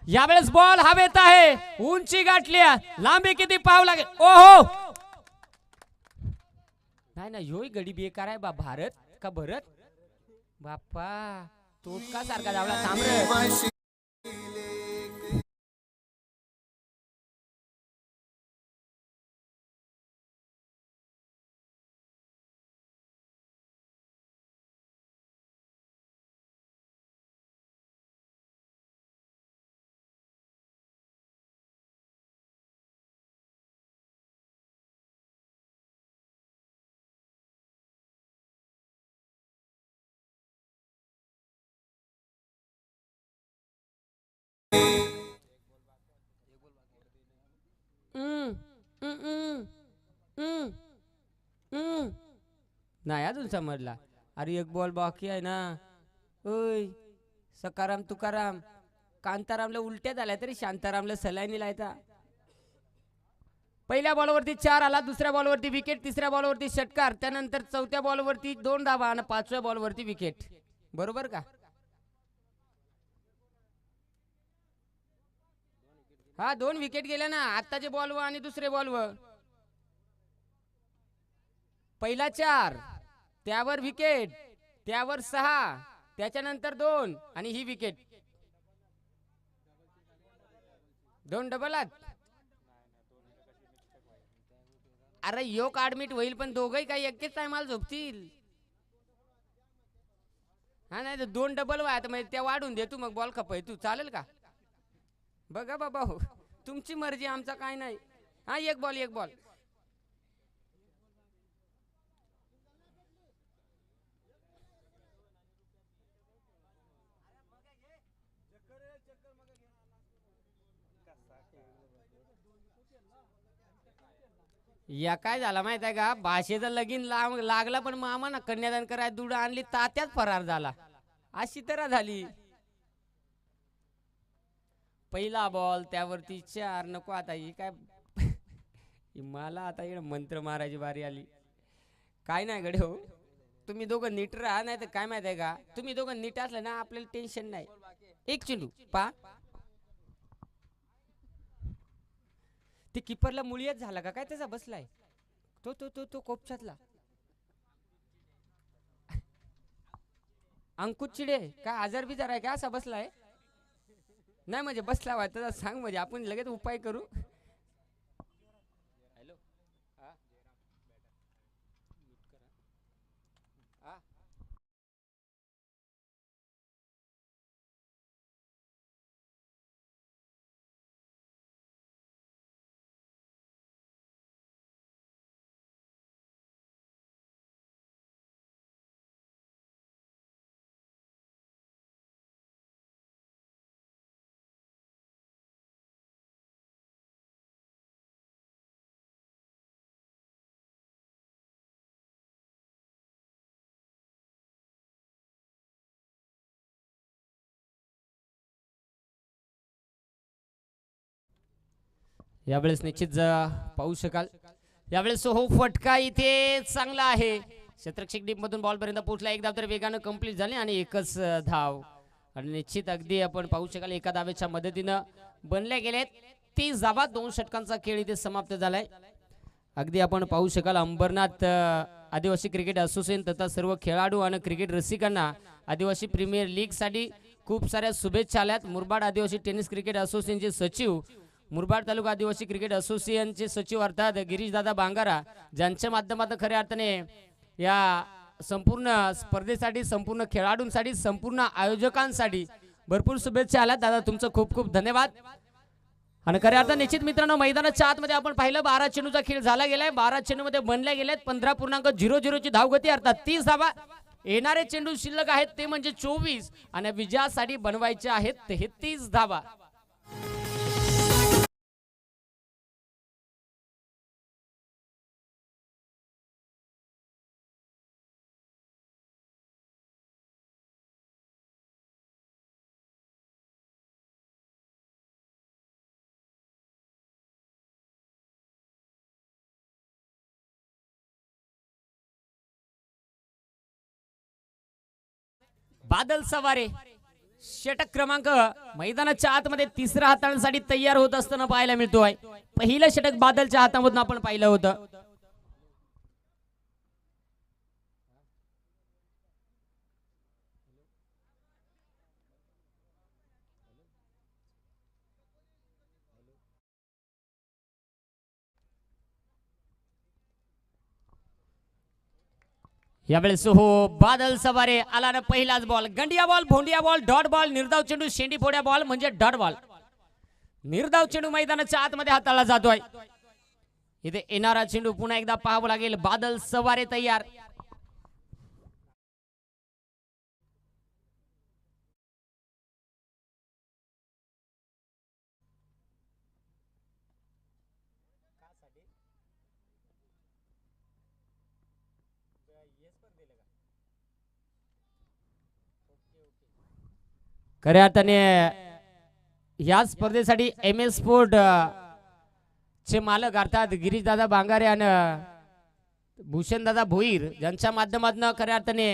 B: यावेळेस बॉल हवेत आहे. उंची गाठली. लांबी किती पाहावं लागेल. ओहो नाही ना ह्योही गडी बेकार आहे बा. भारत का भरत बाप्पा तोटका सारखा धावला. थांब नाही अजून समजला. अरे एक बॉल बाकी आहे ना. ओय सकाराम तुकाराम कांतारामला उलट्या झाल्या तरी शांतारामला सलाईनी लायता. पहिल्या बॉलवरती 4 आला. दुसऱ्या बॉलवरती विकेट. तिसऱ्या बॉलवरती षटकार. त्यानंतर चौथ्या बॉलवरती 2 धावा आणि 5व्या बॉलवरती विकेट. बरोबर का. हा 2 विकेट गेल्या ना आत्ताचे बॉलवर आणि दुसरे बॉलवर. पहिला 4 त्यावर विकेट त्यावर 6 त्याच्यानंतर 2 आणि ही विकेट. 2 डबलात. अरे योग ऍडमिट होईल पण दोघही काही एकेच टायमाला झोपतील. हा नाही तर 2 डबल व्हाय तर म्हणजे त्या वाढून दे तू, मग बॉल खपाय तू, चालेल का? बघा बाबा हो, तुमची मर्जी, आमचा काय नाही. हा एक बॉल एक बॉल. या काय झाला माहित आहे का, भाषेचं लगीन लागला पण मामा ना कन्यादान कराय दूध आणली तात्यात फरार झाला, अशी तऱ्हा झाली. पहिला बॉल त्यावरती 4. नको आता ही काय ही मला आता इकडे मंत्र मारायची बारी आली. काय नाही गडे हो, तुम्ही दोघं नीट राहा, नाही तर काय माहित आहे का, तुम्ही दोघं नीट असलं ना आपल्याला टेन्शन नाही. एक चेंडू पा, ते किपरला मुळीच झाला का काय त्याचा बसलाय, तो तो तो तो कोपच्यातला अंकुश चिडे काय आजार बिजार आहे का असा बसलाय? नाही म्हणजे बसला वाटतं तर सांग, म्हणजे आपण लगेच उपाय करू. हॅलो हा हा. यावेळेस निश्चित पाहू शकाल, यावेळेस हो फटका इथे चांगला आहे. क्षेत्ररक्षक डीप मधून बॉल पर्यंत पोहोचला, एक धाव तर वेगानं कंप्लीट झाली आणि एकच धाव. आणि निश्चित अगदी आपण पाहू शकाल एका धावेच्या मदतीनं बनल्या गेलेत 30 धावा. 2 षटकांचा खेळ इथे समाप्त झालाय. अगदी आपण पाहू शकाल अंबरनाथ आदिवासी क्रिकेट असोसिएशन तथा सर्व खेळाडू आणि क्रिकेट रसिकांना आदिवासी प्रीमियर लीग साठी खूप साऱ्या शुभेच्छा आल्यात. मुरबाड आदिवासी टेनिस क्रिकेट असोसिएशनचे सचिव, मुरबाड तालुका आदिवासी क्रिकेट असोसिएशनचे सचिव अर्थात गिरीश दादा बांगारा, ज्यांच्या माध्यमातून खऱ्या अर्थाने या संपूर्ण स्पर्धेसाठी, संपूर्ण खेळाडूंसाठी, संपूर्ण आयोजकांसाठी भरपूर शुभेच्छा आल्यात. दादा तुमचं खूप खूप धन्यवाद. आणि खऱ्या अर्थाने निश्चित मित्रांनो मैदानाच्या आतमध्ये आपण पाहिलं 12 चेंडूचा खेळ झाला गेलाय. 12 चेंडूमध्ये बनल्या गेल्यात 15.00 ची धावगती, अर्थात 30 धावा. येणारे चेंडू शिल्लक आहेत ते म्हणजे 24 आणि विजयासाठी बनवायचे आहेत 33 धावा. बादल सवारे षटक क्रमांक मैदानाच्या आतमध्ये तिसरा हाताळण्यासाठी तयार होत असताना पाहायला मिळतोय. पहिलं षटक बादलच्या हातामधून आपण पाहिलं होतं. यावेळेस हो बादल सवारे आला ना पहिलाच बॉल, गंडिया बॉल, भोंडिया बॉल, डॉट बॉल, निर्धाव चेंडू, शेंडी फोड्या बॉल म्हणजे डॉट बॉल. निर्धाव चेंडू मैदानाच्या आतमध्ये हाताळला जातोय. इथे येणारा चेंडू पुन्हा एकदा पाहावं लागेल. बादल सवारे तयार. खऱ्या अर्थाने या स्पर्धेसाठी एम एस स्पोर्ट चे मालक अर्थात गिरीशदादा बांगारे आणि भूषणदादा भोईर यांच्या माध्यमातून खऱ्या अर्थाने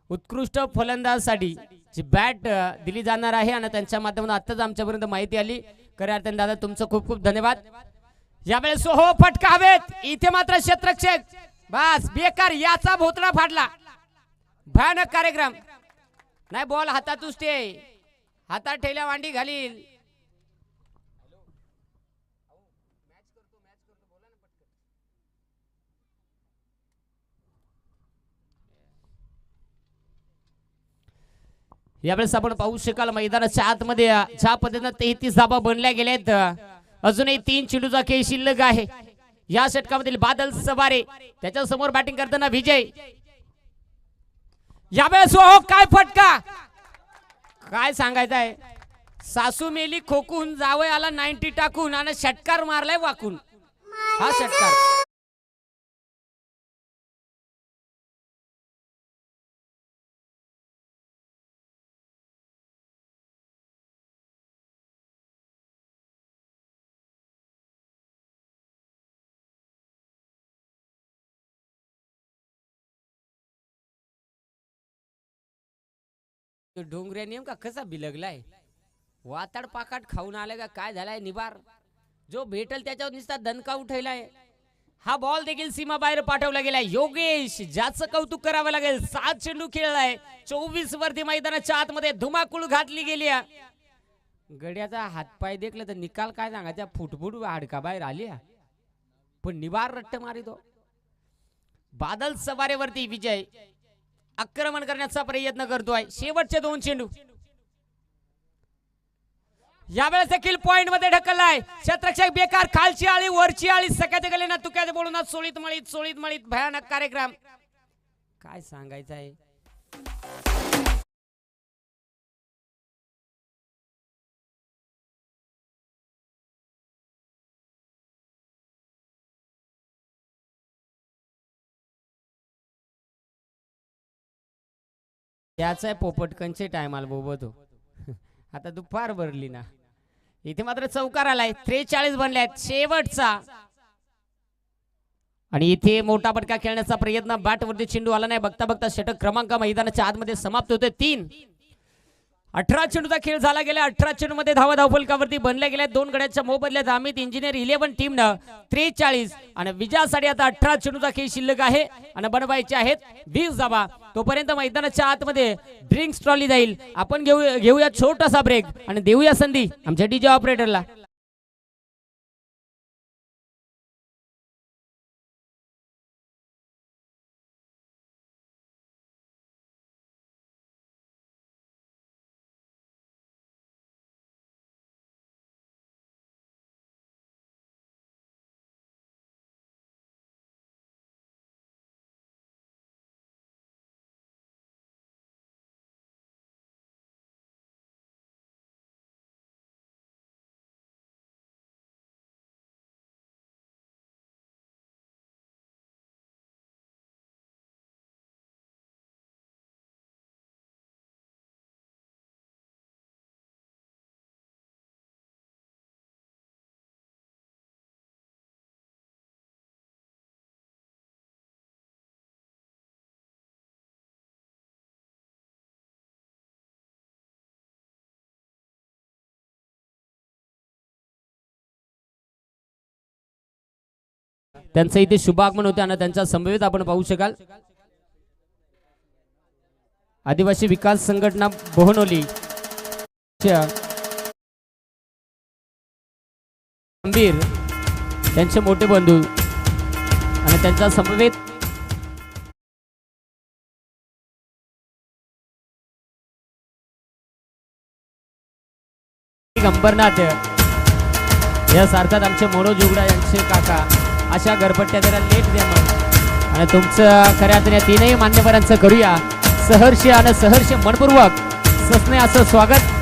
B: उत्कृष्ट फलंदाजसाठी जी बॅट दिली जाणार आहे आणि त्यांच्या माध्यमातून आताच आमच्यापर्यंत माहिती आली. खऱ्या अर्थाने दादा तुमचं खूप खूप धन्यवाद. यावेळेस हो फटका हवेत, इथे मात्र क्षेत्ररक्षक बस बेकार, याचा भोतडा फाडला. भयानक कार्यक्रम नाही, बॉल हातात उष्टे, हातात ठेल्या वांडी घालील. यावेळेस आपण पाहू शकाल मैदानाच्या आतमध्ये ज्या पद्धतीने 33 धाबा बनल्या गेल्यात, अजूनही 3 चेंडूचा खेळ शिल्लक आहे. या षटकामधील बादल सवारे त्याच्या समोर बॅटिंग करताना विजय. यावेळेस हो काय फटका, काय सांगायचं आहे. सासू मेली खोकून, जावई आला 90 टाकून आणि षटकार मारलाय वाकून. हा षटकार डोंगऱ्या नेमका कसा बिलगलाय, वाताड पाकाट खाऊन आलाय का काय झालाय निबार. जो भेटल त्याच्यावर नुसता दणका उठवलाय. हा बॉल देखील सीमा बाहेर पाठवला गेलाय. योगेश ज्याचं कौतुक करावं लागेल, 7 चेंडू खेळलाय, 24 वरती मैदानाच्या आतमध्ये धुमाकूळ घातली गेली. गड्याचा हातपाय देखलं तर निकाल काय सांगायचा, फुटफुट हाडका बाहेर आली, पण निबार रट्ट मारितो. बादल सवारेवरती विजय आक्रमण करण्याचा प्रयत्न करतोय. शेवटचे 2 चेंडू यावेळेस देखील पॉइंट मध्ये ढकललाय. क्षेत्ररक्षक बेकार, खालची आळी वरची आळी, सकाळच्या गलेना तुक्यात बोलून चोळीत मळीत भयानक कार्यक्रम. काय सांगायचं आहे. त्याचा पोपटकनचे टायमाला बोबतो. आता दुपार भरली ना. इथे मात्र चौकार आलाय. 43 बनल्यात शेवटचा. आणि इथे मोठा फटका खेळण्याचा प्रयत्न, बॅट वरती चेंडू आला नाही. बघता बघता षटक क्रमांक मैदानाच्या आतमध्ये समाप्त होते. 3 18 चेंडूचा खेळ झाला गेला. 18 चेंडू मध्ये धावफलकावरती बनल्या गेल्या 2 गड्यांच्या मोबदल्यात अमित इंजिनियर 11 टीमनं 43 आणि विजयासाठी आता 18 चेंडूचा खेळ शिल्लक आहे आणि बनवायचे आहेत 20 धावा. तोपर्यंत मैदानाच्या आतमध्ये ड्रिंक्स ट्रॉली जाईल. आपण घेऊया छोटासा ब्रेक आणि देऊया संधी आमच्या डीजे ऑपरेटरला. त्यांचं इथे शुभागमन होते आणि त्यांच्या समवेत आपण पाहू शकाल आदिवासी विकास संघटना बोहनोली गंभीर त्यांचे मोठे बंधू आणि त्यांच्या समवेत अंबरनाथ या सारखाच आमचे मनोज उगडा यांचे काका अशा घरपट्ट्या जरा लेट द्या मग आणि तुमचं खऱ्या अर्थाने 3ही मान्यवरांचं करूया सहर्ष आणि सहर्ष मनपूर्वक सस्ने असं स्वागत.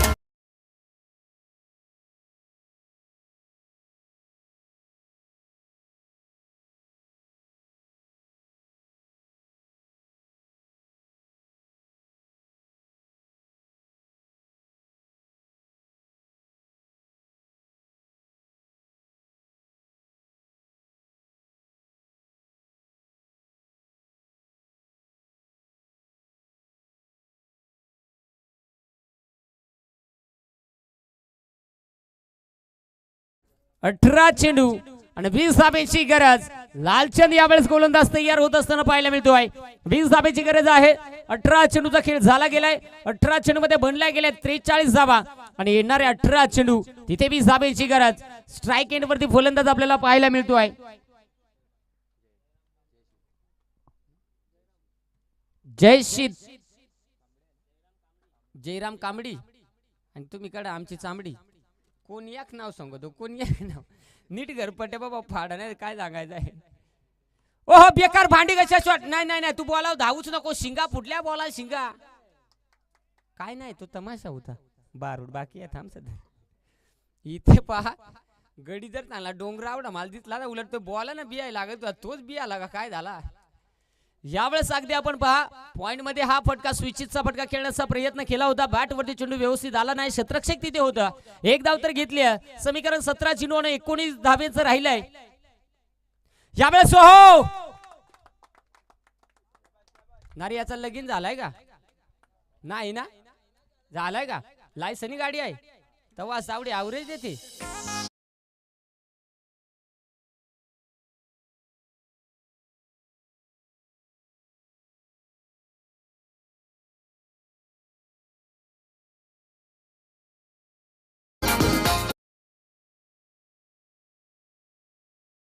B: अठरा चेंडू आणि 20 धाब्यांची गरज. लालचंद यावेळेस गोलंदाज तयार होत असताना पाहायला मिळतोय. 20 धाब्यांची गरज आहे. 18 चेंडूचा खेळ झाला गेलाय. 18 चेंडू मध्ये बनल्या गेल्या 43 धाबा आणि येणारे 18 चेंडू तिथे 20 धाब्यांची गरज. स्ट्राइक एंड वरती गोलंदाज आपल्याला पाहायला मिळतोय. जयशीत जयराम कांबडी आणि तुम्ही कडे आमची चांबडी. कोण एक नाव सांगतो, कोण एक नाव. नीट घरपटे बाबा फाडा नाही काय सांगायचं आहे. ओहो बेकार भांडी कशा शॉट. नाही नाही नाही तू बोलाव धावूच नको. शिंगा फुटल्या बोला शिंगा. काय नाही तो तमाशा होता. बारूड बाकी आहे थांब सध्या. इथे पहा गडी जर चांगला डोंगरावडा माल दिसला ना उलट तो बोला ना बिया लागत तोच बिया लागा काय झाला. यावेळेस अगदी आपण पहा पॉइंट मध्ये हा फटका स्विचितचा फटका खेळण्याचा प्रयत्न केला होता. बॅट वरती चेंडू व्यवस्थित आला नाही. क्षेत्ररक्षक तिथे होता. एक धाव तर घेतली. समीकरण 17 चेंडू आणि 19 धावेचं राहिलंय. यावेळेस हो नारी याचा लगीन झालाय का नाही ना झालाय का. लायसनी गाडी आहे तेव्हा सावडी ॲव्हरेज देते.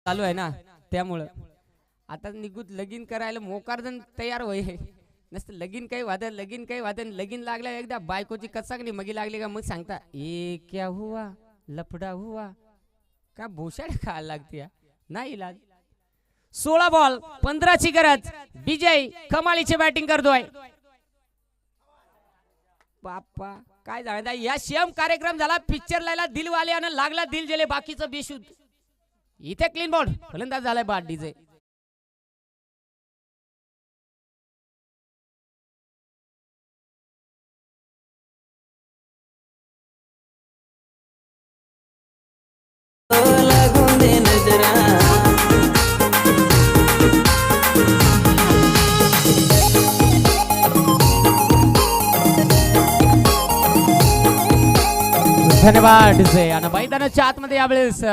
B: चालू आहे ना त्यामुळं आता निघूत लगीन करायला मोकारजण तयार होय नसतं. लगीन काही वादन लगीन काही वादन लगीन लागल्या एकदा बायकोची कचाकणी मगी लागली का मग सांगता ए क्या हुआ लफडा हुआ का भोशाड खायला लागते नाही इलाज. 16 बॉल 15ची गरज. विजय कमालीची बॅटिंग करतोय. बाप्पा काय झालं या सेम कार्यक्रम झाला पिक्चर लायला दिलवाले आणि लागला दिल गेले बाकीचं बेशुद्ध. इथे क्लीन बॉल फलंदाज झालाय बाद डीजे. धन्यवाद डीजे. आणि मैदानाच्या आतमध्ये यावेळेस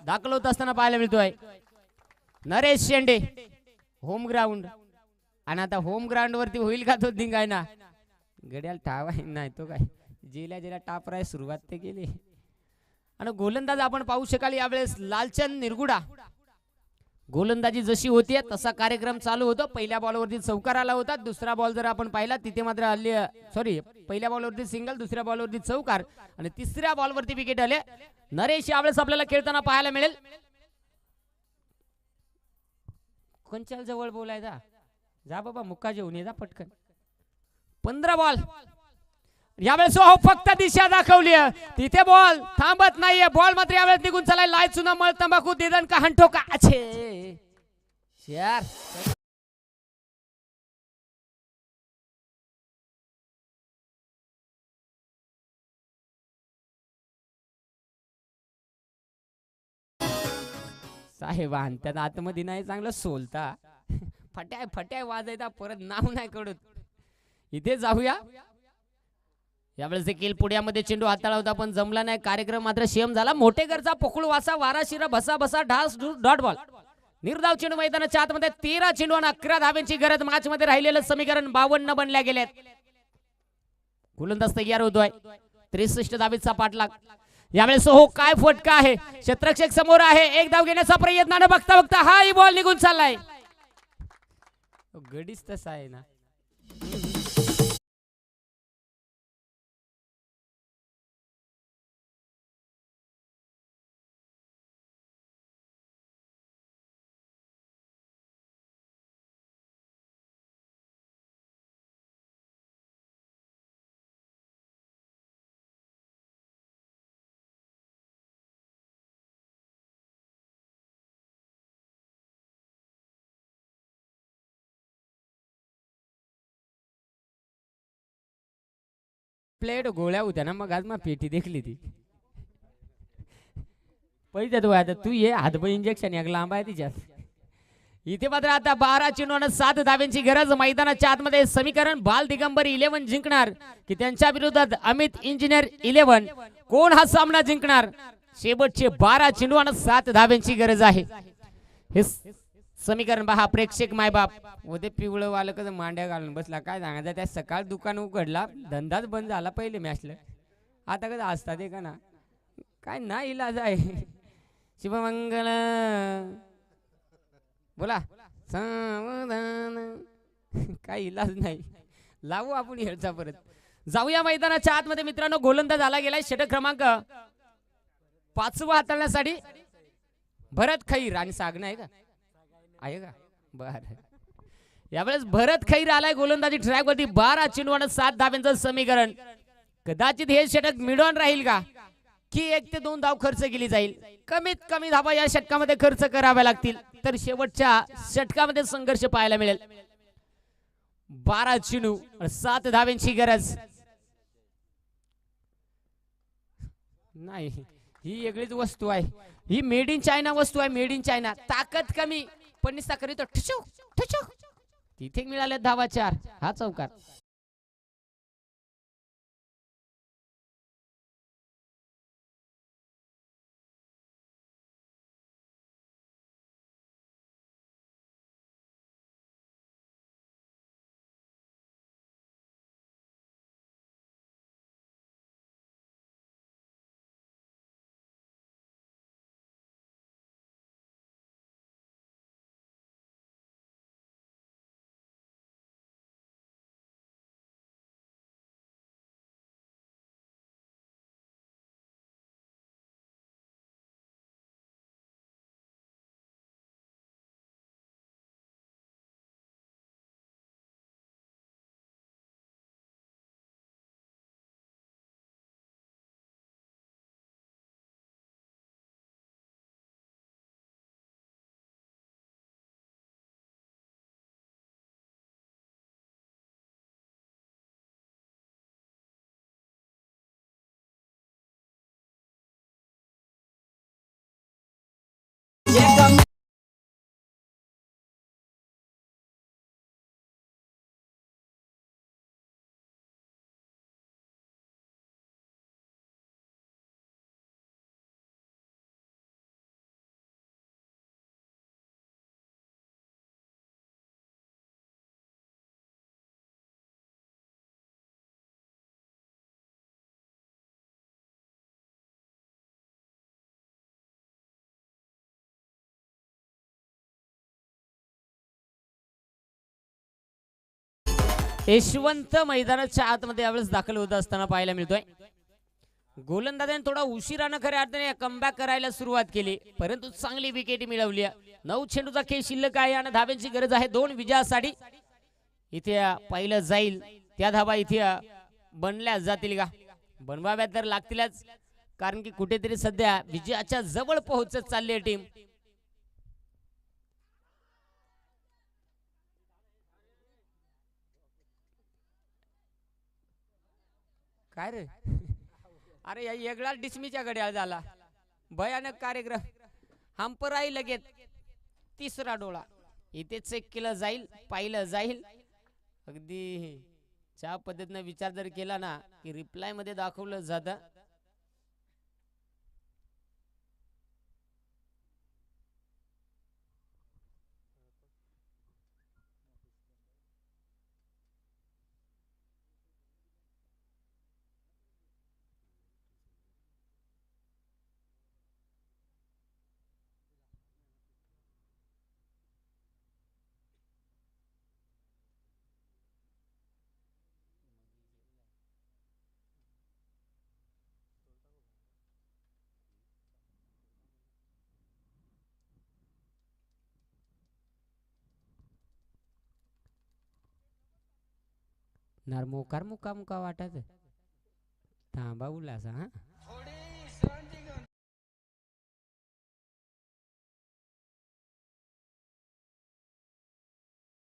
B: दाखल होत असताना पाहायला मिळतोय नरेश शेंडे होम ग्राउंड. आणि आता होम ग्राउंड वरती होईल का तो धिंगाय ना गड्याला ठाव आहे नाही तो काय जिल्या जिल्या टापराय सुरुवात ते केली. आणि गोलंदाज आपण पाहू शकाल यावेळेस लालचंद निरगुडा. गोलंदाजी जशी होती तसा कार्यक्रम चालू होतो. पहिल्या बॉलवरती चौकार आला होता. दुसरा बॉल जर आपण पाहिला तिथे मात्र आली सॉरी पहिल्या बॉलवरती सिंगल दुसऱ्या बॉलवरती चौकार आणि तिसऱ्या बॉलवरती विकेट आले. नरेश यावेळेस आपल्याला खेळताना पाहायला मिळेल. कोणच्या जवळ बोलायचा जा बाबा मुक्का जेवून ये जा पटकन. 15 बॉल यावेळेस हो फक्त दिशा दाखवली तिथे बॉल थांबत नाहीये. बॉल मात्र यावेळेस निघून चालाय. लाय चुना मळ तंबाखू देदन का हंठो का अच्छे यार. साहेब आणत्यात आतमध्ये नाही चांगलं सोलता फट्याय फट्याय वाजायचा परत नाव नाही कडत. इथे जाऊया. यावेळेस देखील पुण्यामध्ये चेंडू हाताळा होता पण जमला नाही. कार्यक्रम मात्र शेम झाला. मोठे गरजा पकडू वासा वारा शिरा भसा भसा ढास डॉट बॉल. निर्धाव चेंडू मैदानाच्या आतमध्ये 13 चेंडू आणि 11 धाव्यांची गरज. मॅच मध्ये राहिलेलं समीकरण 52 बनल्या गेलेत. गोलंदाज तयार होतोय. 63 धावेचा पाठलाग. यावेळेस हो काय फटका आहे. क्षेत्ररक्षक समोर आहे. एक धाव घेण्याचा प्रयत्न बघता बघता हाही बॉल निघून चाललाय. गडीच तसा आहे ना. प्लेट गोळ्या होत्या ना मग आज मग पेटी देखली ती पैसे तो आता तू ये हातभर इंजेक्शन एक लांब आहे तिच्यात. इथे मात्र आता 12 चेंडू आणि 7 धाव्यांची गरज. मैदानाच्या आतमध्ये समीकरण बाल दिगंबर 11 जिंकणार की त्यांच्या विरोधात अमित इंजिनियर 11. कोण हा सामना जिंकणार. शेवटचे 12 चेंडू आणि 7 धाव्यांची गरज आहे. हे समीकरण पहा. प्रेक्षक मायबाप होते पिवळं वालं कसं मांड्या घालून बसला काय सांगायचं. त्या सकाळ दुकान उघडला धंदाच बंद झाला पहिले मॅचला. आता कसं असतात का ना काय ना इलाज आहे. शिवमंगल बोला सावधान काय इलाज नाही. लावू आपण हेळचा परत. जाऊया मैदानाच्या आतमध्ये मित्रांनो. गोलंदाज आला गेलाय. षटक क्रमांक 5 हाताळण्यासाठी भरत खैर आणि सागण आहे का? आहे का? बर. यावेळेस भरत खैर आलाय गोलंदाजी ट्रॅक वरती. 12 चेंडू आणि 7 धाब्यांचं समीकरण. कदाचित हे षटक मिडॉन राहील का की 1 ते 2 धाव खर्च केली जाईल. कमीत कमी धावा या षटकामध्ये खर्च कराव्या लागतील तर शेवटच्या षटकामध्ये संघर्ष पाहायला मिळेल. 12 चेंडू 7 धाब्यांची गरज नाही. ही वेगळीच वस्तू आहे. ही मेड इन चायना वस्तू आहे. Made in China. ताकद कमी पण निस्ता करीतो ठुचुक ठुचुक. तिथे मिळाले धावा 4. हा चौकार. यशवंत मैदानाच्या आतमध्ये यावेळेस दाखल होत असताना पाहायला मिळतोय. गोलंदाजाने थोडा उशिरानं खऱ्या अर्थाने कमबॅक करायला सुरुवात केली परंतु चांगली विकेट मिळवली. 9 चेंडूचा खेळ शिल्लक आहे आणि धाब्यांची गरज आहे 2 विजयासाठी. इथे पहिलं जाईल त्या धाबा इथे बनल्या जातील का? बनवाव्या तर लागतीलच कारण की कुठेतरी सध्या विजयाच्या जवळ पोहोचत चालली आहे टीम. काय रे? अरे या वेगळा डिस्मीच्या घड्याळ झाला. भयानक कार्यक्रम. हंपराई लगेच 3रा डोळा इथे चेक केलं जाईल. पाहिलं जाईल. अगदी ज्या पद्धतीने विचार जर केला ना की रिप्लाय मध्ये दाखवलं जातं. मोकार मुका मुका वाटत थांबा उल्हासा. हा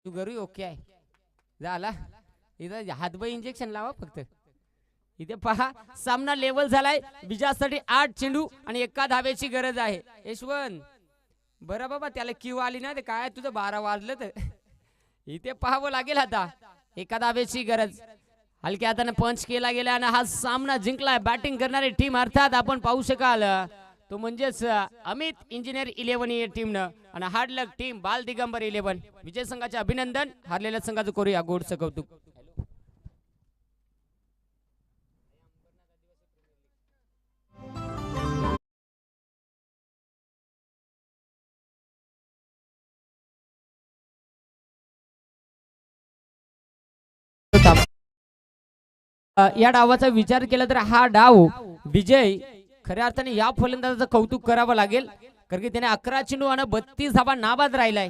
B: तू घरी ओके आहे झाला. इथं हातबाई इंजेक्शन लावा फक्त. इथे पहा सामना लेवल झालाय. विजयासाठी 8 चेंडू आणि 1 धाब्याची गरज आहे. यशवंत बरं बाबा त्याला क्यू आली ना ते काय तुझं 12 वाजलं तर इथे पाहावं लागेल. आता 1 धाब्याची गरज. हलक्या हाताने पंच केला गेला आणि हा सामना जिंकलाय. बॅटिंग करणारी टीम अर्थात आपण पाहू शकाल तो म्हणजेच अमित इंजिनियर 11 या टीमनं आणि हार्ड लक टीम बाल दिगंबर 11. विजय संघाचे अभिनंदन. हारलेल्या संघाचं करूया गोडचं कौतुक. या डावाचा विचार केला तर हा डाव विजय खऱ्या अर्थाने या फलंदाजाचं कौतुक करावं लागेल, कारण की त्याने 11 चेंडू आणि 32 धावा नाबाद राहिलाय.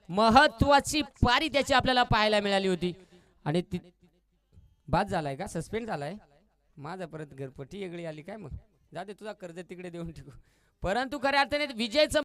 B: महत्वाची पारी त्याची आपल्याला पाहायला मिळाली होती आणि बाद झालाय का, सस्पेंड झालाय. माझा परत घरपट्टी वेगळी आली काय, मग जाते तुझा कर्ज तिकडे देऊन ठेवू. परंतु खऱ्या अर्थाने विजयचं